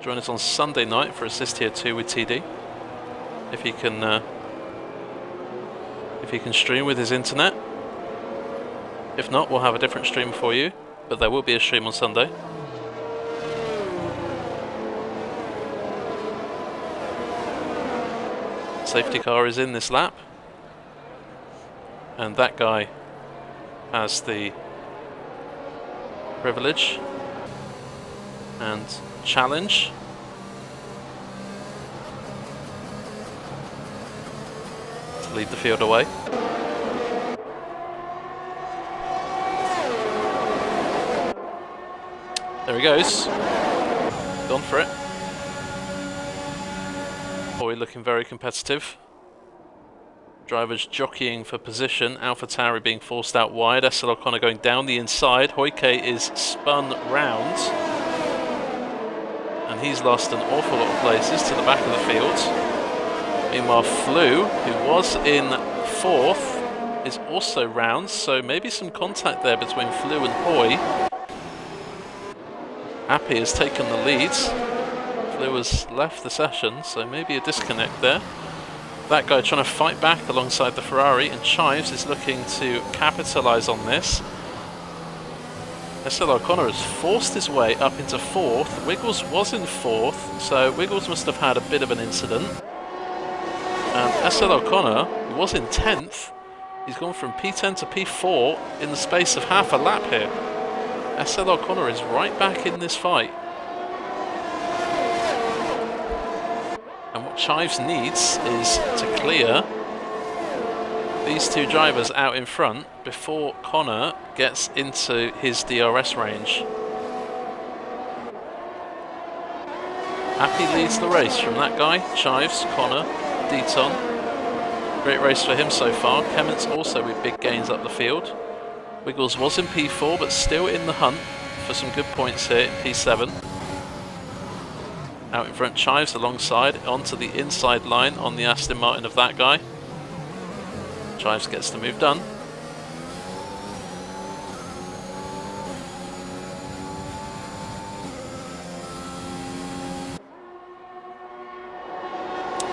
Speaker 1: Join us on Sunday night for Assist Tier 2 with TD. If he can stream with his internet. If not, we'll have a different stream for you, but there will be a stream on Sunday. Safety car is in this lap, and that guy has the privilege and challenge to lead the field away. There he goes. Gone for it. Boy, looking very competitive. Drivers jockeying for position. AlphaTauri being forced out wide. SL O'Connor going down the inside. Hoike is spun round. And he's lost an awful lot of places to the back of the field. Meanwhile, Flew, who was in 4th, is also round. So maybe some contact there between Flew and Hoy. Appy has taken the lead. Flew has left the session, so maybe a disconnect there. That guy trying to fight back alongside the Ferrari, and Chives is looking to capitalise on this. SL O'Connor has forced his way up into 4th. Wiggles was in 4th, so Wiggles must have had a bit of an incident. And SL O'Connor, who was in 10th, he's gone from P10 to P4 in the space of half a lap here. SL O'Connor is right back in this fight. And what Chives needs is to clear these two drivers out in front before Connor gets into his DRS range. Appy leads the race from that guy, Chives, Connor, Deaton. Great race for him so far. Kemmons also with big gains up the field. Wiggles was in P4 but still in the hunt for some good points here in P7. Out in front, Chives alongside, onto the inside line on the Aston Martin of that guy. Chives gets the move done.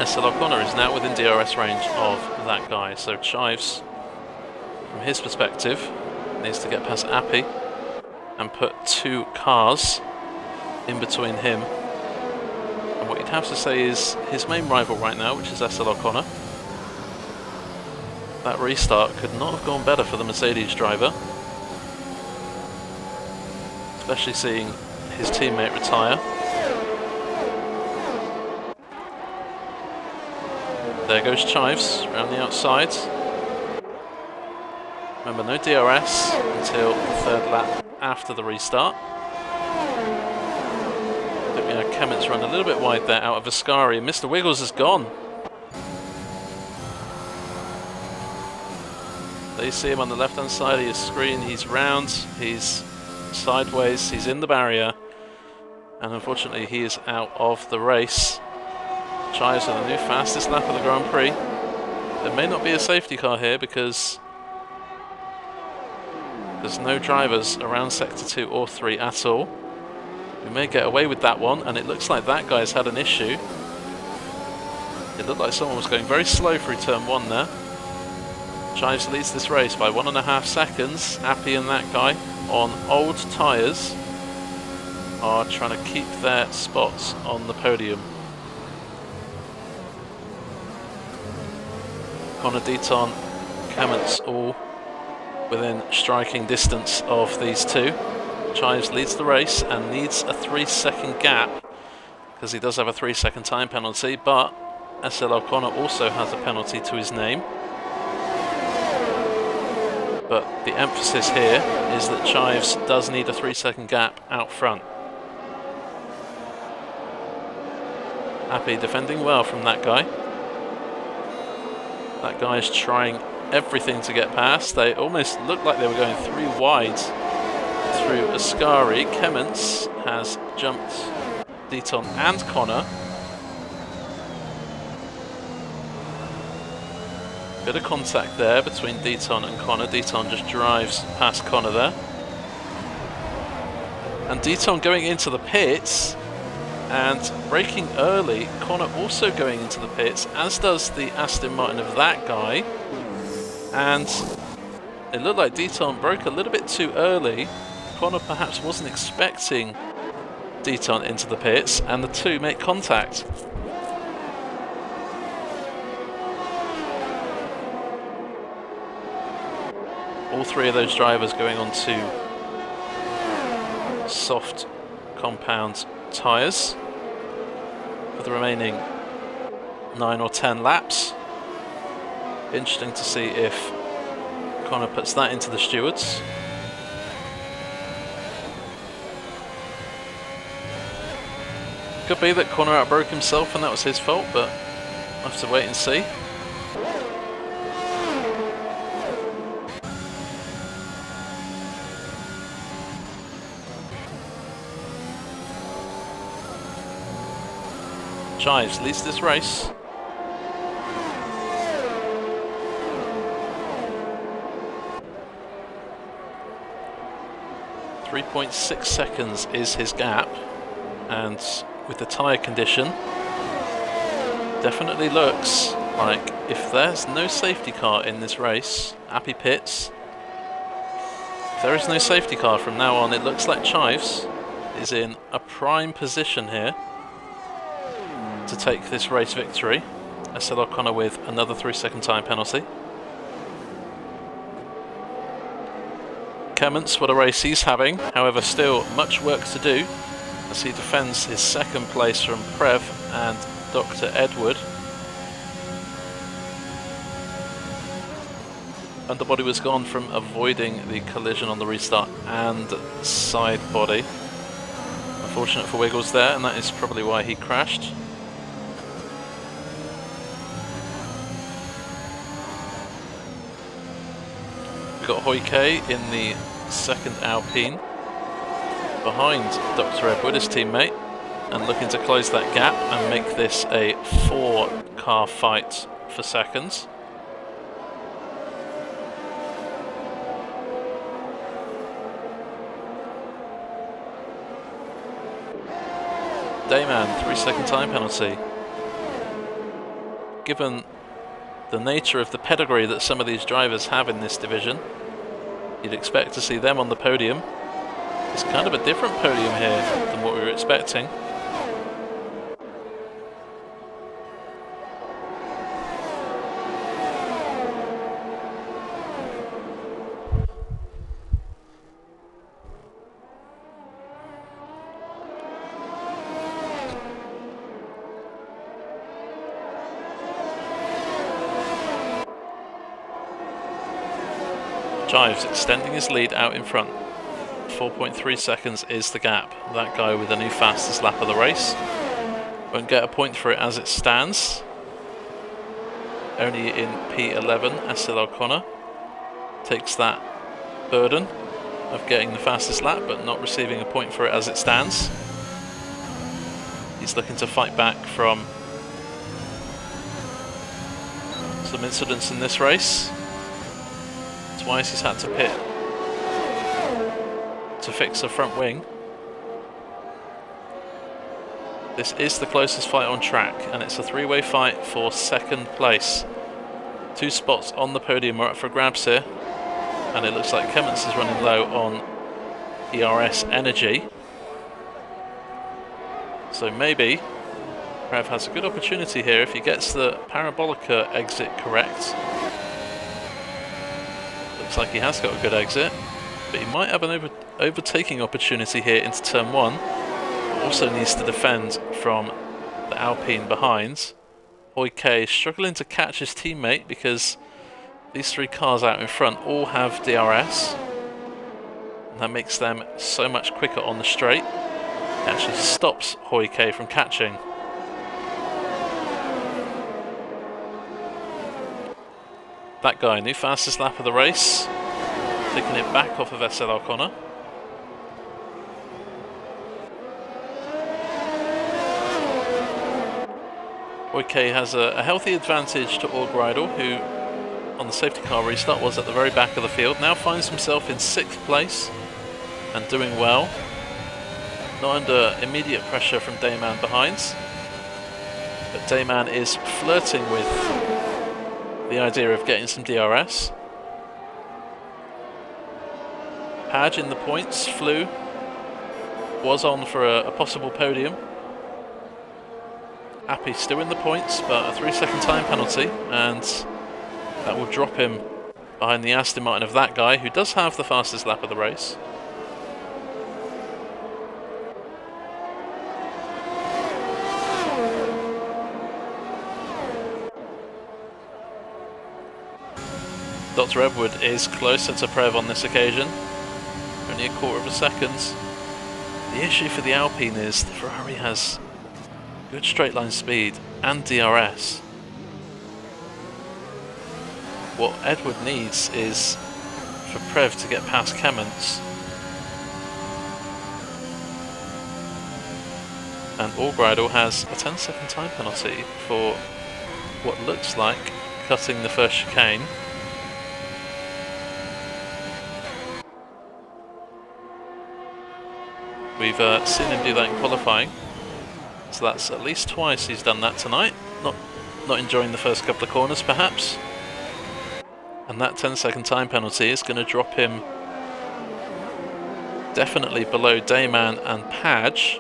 Speaker 1: SL O'Connor is now within DRS range of that guy, so Chives, from his perspective, needs to get past Appy and put two cars in between him and what you'd have to say is his main rival right now, which is SL O'Connor. That restart could not have gone better for the Mercedes driver, especially seeing his teammate retire. There goes Chives around the outside. Remember, no DRS until the 3rd lap after the restart. I think we had Kemmons run a little bit wide there out of Ascari, and Mr. Wiggles is gone. There you see him on the left hand side of your screen. He's round, he's sideways, he's in the barrier, and unfortunately he is out of the race. Chives on the new fastest lap of the Grand Prix. There may not be a safety car here because there's no drivers around Sector 2 or 3 at all. We may get away with that one, and it looks like that guy's had an issue. It looked like someone was going very slow through turn 1 there. Chives leads this race by 1.5 seconds. Appy and that guy on old tyres are trying to keep their spots on the podium. Connor, Deaton, Kemmons all within striking distance of these two. Chives leads the race and needs a 3-second gap because he does have a 3-second time penalty, but SL O'Connor also has a penalty to his name. But the emphasis here is that Chives does need a 3-second gap out front. Appy defending well from that guy. That guy is trying everything to get past. They almost looked like they were going 3 wide through Ascari. Kemmons has jumped Deaton and Connor. Bit of contact there between Deaton and Connor. Deaton just drives past Connor there. And Deaton going into the pits and braking early. Connor also going into the pits, as does the Aston Martin of that guy. And it looked like Deaton broke a little bit too early. Connor perhaps wasn't expecting Deaton into the pits, and the two make contact. All three of those drivers going on to soft compound tyres for the remaining 9 or 10 laps. Interesting to see if Connor puts that into the stewards. Could be that Connor outbroke himself and that was his fault, but we'll have to wait and see. Chives leads this race. .6 seconds is his gap, and with the tyre condition, definitely looks like if there's no safety car in this race, happy pits. If there is no safety car from now on, it looks like Chives is in a prime position here to take this race victory. SL O'Connor with another 3-second time penalty. Clements, what a race he's having, however still much work to do as he defends his second place from Prev and Dr. Edward. Underbody was gone from avoiding the collision on the restart and side body. Unfortunate for Wiggles there, and that is probably why he crashed. We've got Hoike in the second Alpine behind Dr. Edward, his teammate, and looking to close that gap and make this a 4-car fight for seconds. Dayman, 3-second time penalty. Given the nature of the pedigree that some of these drivers have in this division, you'd expect to see them on the podium. It's kind of a different podium here than what we were expecting. Chives extending his lead out in front. 4.3 seconds is the gap. That guy with the new fastest lap of the race won't get a point for it as it stands. Only in P11, SL O'Connor takes that burden of getting the fastest lap but not receiving a point for it as it stands. He's looking to fight back from some incidents in this race. Twice he's had to pit to fix a front wing. This is the closest fight on track, and it's a three-way fight for second place. 2 spots on the podium are up for grabs here, and it looks like Clements is running low on ERS energy. So maybe Prev has a good opportunity here if he gets the Parabolica exit correct. Looks like he has got a good exit, but he might have an overtaking opportunity here into turn 1. Also needs to defend from the Alpine behind. Hoike struggling to catch his teammate because these 3 cars out in front all have DRS, and that makes them so much quicker on the straight. It actually stops Hoike from catching. That guy, new fastest lap of the race, taking it back off of SL O'Connor. Hoike has a healthy advantage to Orgreidel, who on the safety car restart was at the very back of the field. Now finds himself in 6th place and doing well. Not under immediate pressure from Dayman behind. But Dayman is flirting with the idea of getting some DRS. Padge in the points. Flew was on for a possible podium. Appy still in the points, but a 3-second time penalty, and that will drop him behind the Aston Martin of that guy, who does have the fastest lap of the race. Dr. Edward is closer to Prev on this occasion, only a quarter of a second. The issue for the Alpine is the Ferrari has good straight line speed and DRS. What Edward needs is for Prev to get past Kemmons. And Allbridle has a 10-second time penalty for what looks like cutting the first chicane. We've seen him do that in qualifying, so that's at least twice he's done that tonight. Not enjoying the first couple of corners, perhaps. And that 10-second time penalty is going to drop him definitely below Dayman and Padge,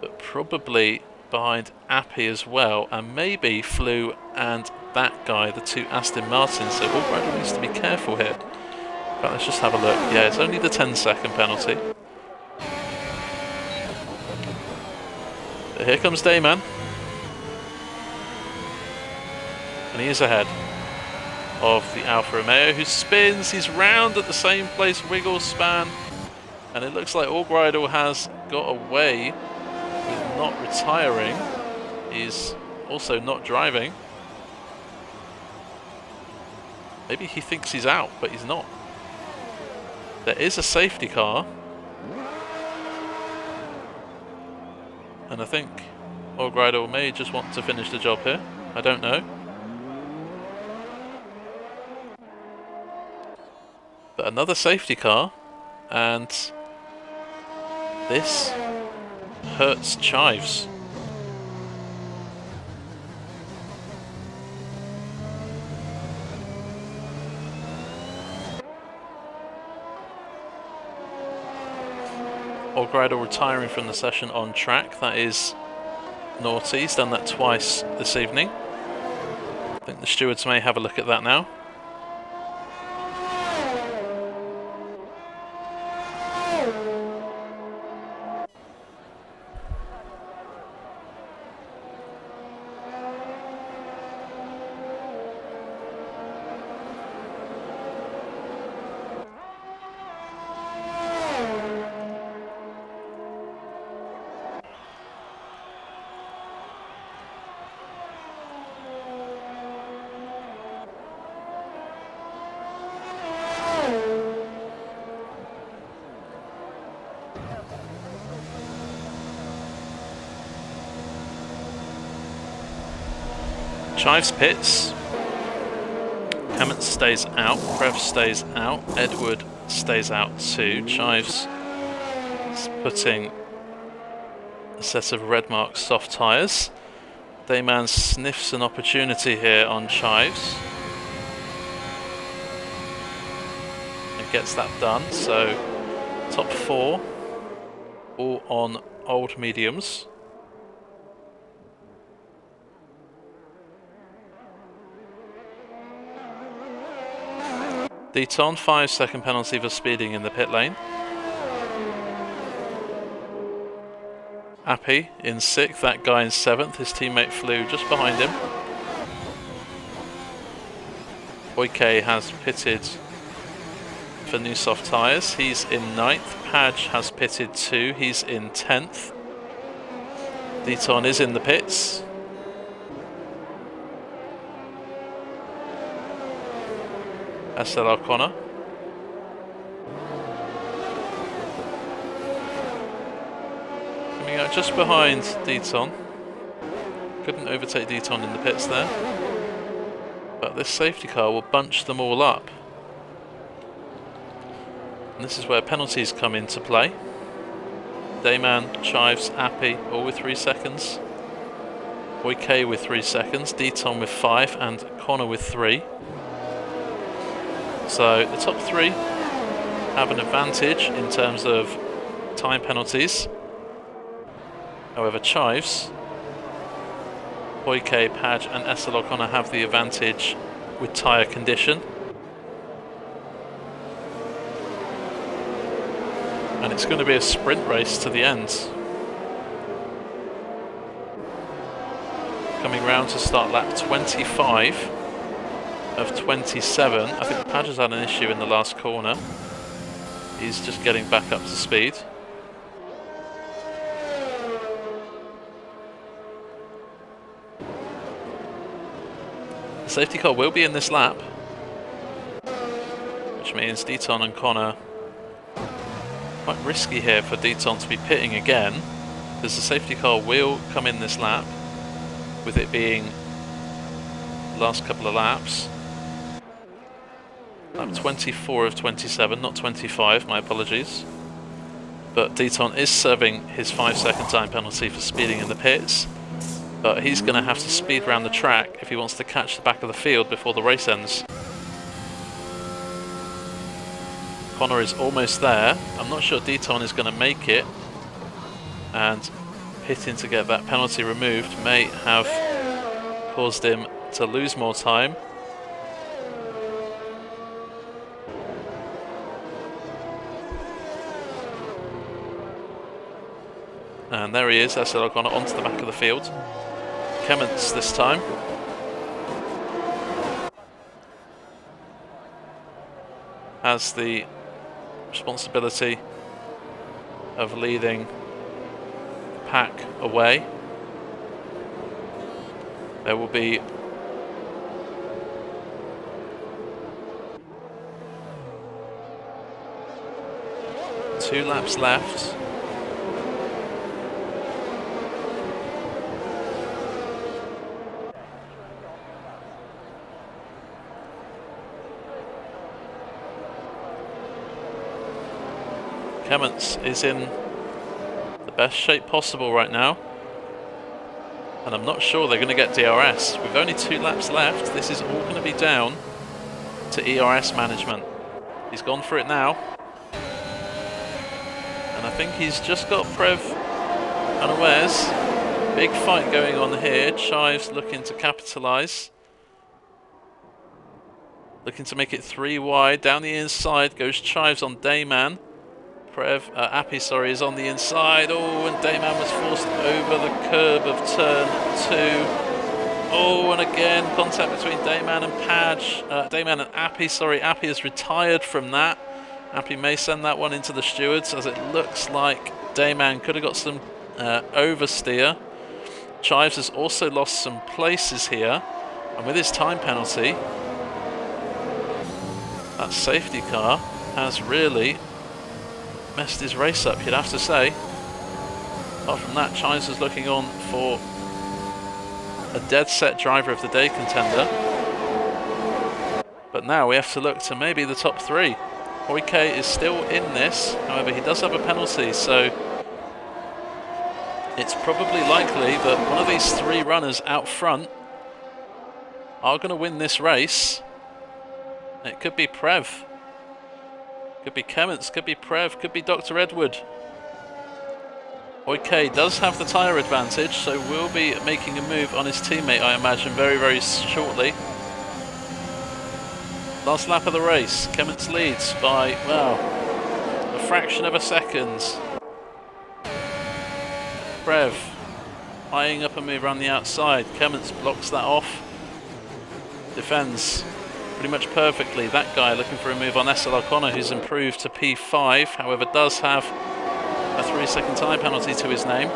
Speaker 1: but probably behind Appy as well, and maybe Flew and that guy, the 2 Aston Martins. So Allbridle needs to be careful here. But let's just have a look. Yeah, it's only the 10-second penalty. But here comes Dayman. And he is ahead of the Alfa Romeo, who spins. He's round at the same place, wiggle span. And it looks like Allbridle has got away with not retiring. He's also not driving. Maybe he thinks he's out, but he's not. There is a safety car. And I think Allbridle may just want to finish the job here. I don't know. But another safety car, and this hurts Chives. Allbridle retiring from the session on track. That is naughty. He's done that twice this evening. I think the stewards may have a look at that now. Chives pits. Hammett stays out. Prev stays out. Edward stays out too. Chives is putting a set of red marked soft tyres. Dayman sniffs an opportunity here on Chives and gets that done. So top 4 all on old mediums. Deton, 5-second penalty for speeding in the pit lane. Appy in 6th, that guy in 7th. His teammate Flew just behind him. Oike has pitted for new soft tyres. He's in 9th. Padge has pitted too. He's in 10th. Deton is in the pits. Estelle O'Connor. Coming out just behind Deton. Couldn't overtake Deton in the pits there. But this safety car will bunch them all up. And this is where penalties come into play. Dayman, Chives, Appy, all with 3 seconds. K with 3 seconds, Deton with 5, and Connor with 3. So the top 3 have an advantage in terms of time penalties. However, Chives, K, Padge, and Essel O'Connor have the advantage with tyre condition. And it's going to be a sprint race to the end. Coming round to start lap 25 of 27. I think Padge has had an issue in the last corner. He's just getting back up to speed. The safety car will be in this lap, which means Deton and Connor, quite risky here for Deton to be pitting again, because the safety car will come in this lap, with it being the last couple of laps. Lap 24 of 27, not 25, my apologies. But Deton is serving his 5-second time penalty for speeding in the pits, but he's going to have to speed around the track if he wants to catch the back of the field before the race ends. Connor is almost there. I'm not sure Deton is going to make it, and hitting to get that penalty removed may have caused him to lose more time. And there he is, Essel O'Connor onto the back of the field. Kemmons this time. Has the responsibility of leading the pack away. There will be two laps left. Kemmons is in the best shape possible right now, and I'm not sure they're going to get DRS. With only 2 laps left, this is all going to be down to ERS management. He's gone for it now, and I think he's just got Prev unawares. Big fight going on here. Chives looking to capitalise, looking to make it 3 wide. Down the inside goes Chives on Dayman. Appy, sorry, is on the inside. Oh, and Dayman was forced over the curb of turn 2. Oh, and again, contact between Dayman and Padge. Dayman and Appy, sorry, Appy has retired from that. Appy may send that one into the stewards, as it looks like Dayman could have got some oversteer. Chives has also lost some places here, and with his time penalty, that safety car has really messed his race up, you'd have to say. Apart from that, Chives is looking on for a dead set driver of the day contender. But now we have to look to maybe the top 3. Hoike is still in this, however he does have a penalty, so it's probably likely that one of these 3 runners out front are going to win this race. It could be Prev. Could be Kemmons, could be Prev, could be Dr. Edward. Hoike does have the tyre advantage, so will be making a move on his teammate, I imagine, very, very shortly. Last lap of the race. Kemmons leads by, well, a fraction of a second. Prev eyeing up a move around the outside. Kemmons blocks that off. Defends pretty much perfectly. That guy looking for a move on Essel O'Connor, who's improved to P5, however does have a 3-second time penalty to his name.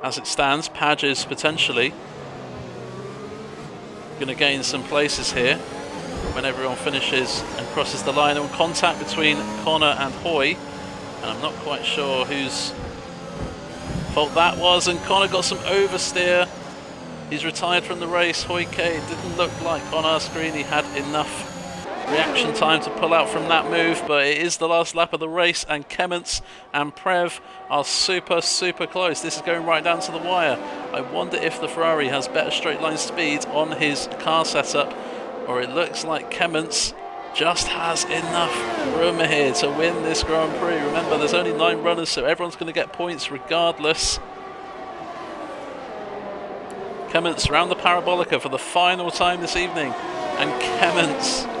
Speaker 1: As it stands, Padge is potentially going to gain some places here when everyone finishes and crosses the line. And contact between Connor and Hoy, and I'm not quite sure who's fault that was, and Connor got some oversteer. He's retired from the race. Hoike, it didn't look like on our screen he had enough reaction time to pull out from that move, but it is the last lap of the race, and Kemmens and Prev are super close. This is going right down to the wire. I wonder if the Ferrari has better straight line speed on his car setup, or it looks like Kemmens just has enough room here to win this Grand Prix. Remember, there's only 9 runners, so everyone's going to get points regardless. Kemmens round the Parabolica for the final time this evening, and Kemmens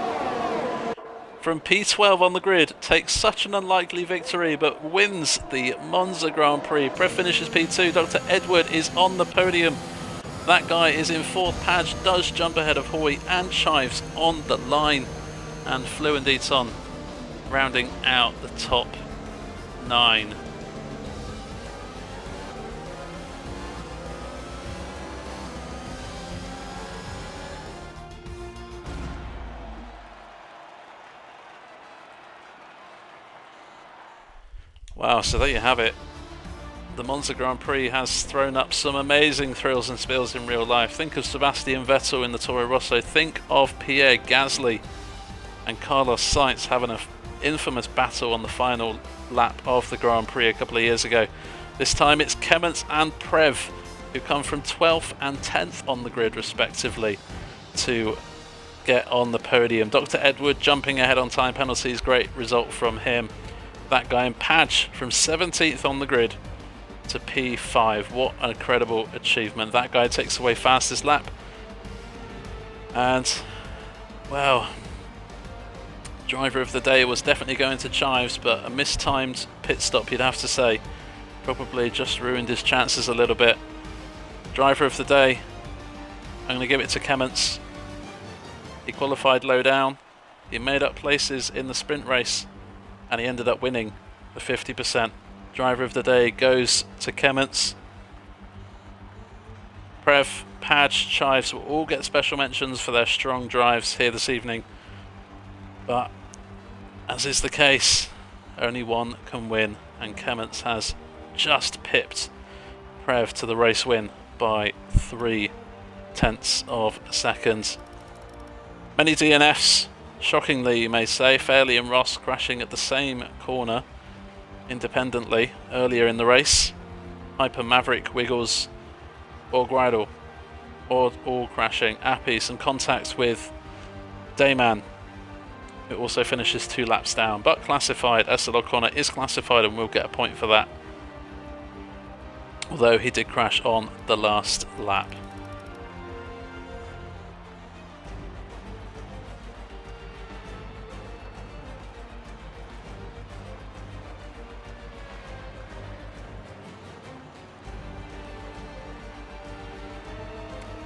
Speaker 1: from P12 on the grid takes such an unlikely victory but wins the Monza Grand Prix. Prev finishes P2, Dr. Edward is on the podium. That guy is in 4th. Padge does jump ahead of Hoy and Chives on the line, and Flew and Deaton rounding out the top 9. Wow, so there you have it. The Monza Grand Prix has thrown up some amazing thrills and spills in real life. Think of Sebastian Vettel in the Toro Rosso. Think of Pierre Gasly and Carlos Sainz having an infamous battle on the final lap of the Grand Prix a couple of years ago. This time it's Kemmens and Prev, who come from 12th and 10th on the grid respectively, to get on the podium. Dr. Edward jumping ahead on time penalties, great result from him. That guy in Padge from 17th on the grid to P5. What an incredible achievement. That guy takes away fastest lap. And, well, driver of the day was definitely going to Chives, but a mistimed pit stop, you'd have to say, probably just ruined his chances a little bit. Driver of the day, I'm going to give it to Kemmens. He qualified low down. He made up places in the sprint race, and he ended up winning the 50%. Driver of the day goes to Kemmens. Prev, Padge, Chives will all get special mentions for their strong drives here this evening. But, as is the case, only one can win, and Kemmens has just pipped Prev to the race win by 0.3 of a second. Many DNFs. Shockingly, you may say. Fairley and Ross crashing at the same corner independently earlier in the race. Hyper Maverick, Wiggles, or Gridle all crashing. Appy, some contacts with Dayman, who also finishes 2 laps down, but classified. Essel O'Connor is classified and will get a point for that, although he did crash on the last lap.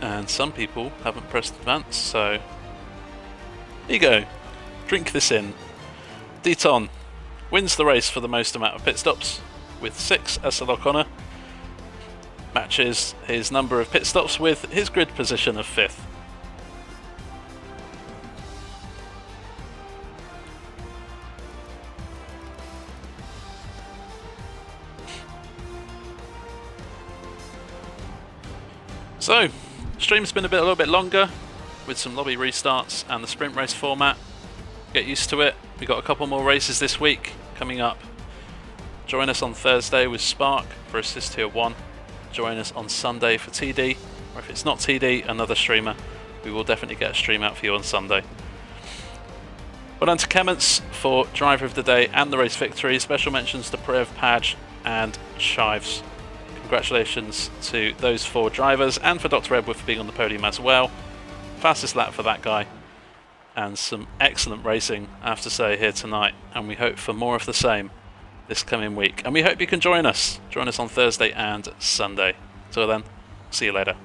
Speaker 1: And some people haven't pressed advance, so here you go. Drink this in. Deaton wins the race for the most amount of pit stops with 6. Essel O'Connor matches his number of pit stops with his grid position of 5th. So, the stream's been a little bit longer with some lobby restarts and the sprint race format. Get used to it. We've got a couple more races this week coming up. Join us on Thursday with Spark for Assist Tier 1. Join us on Sunday for TD, or if it's not TD, another streamer. We will definitely get a stream out for you on Sunday. Well done to Kemmens for Driver of the Day and the race victory. Special mentions to Prev, Padge and Chives. Congratulations to those 4 drivers, and for Dr. Edward for being on the podium as well. Fastest lap for that guy, and some excellent racing, I have to say, here tonight, and we hope for more of the same this coming week. And we hope you can join us on Thursday and Sunday. Till then, see you later.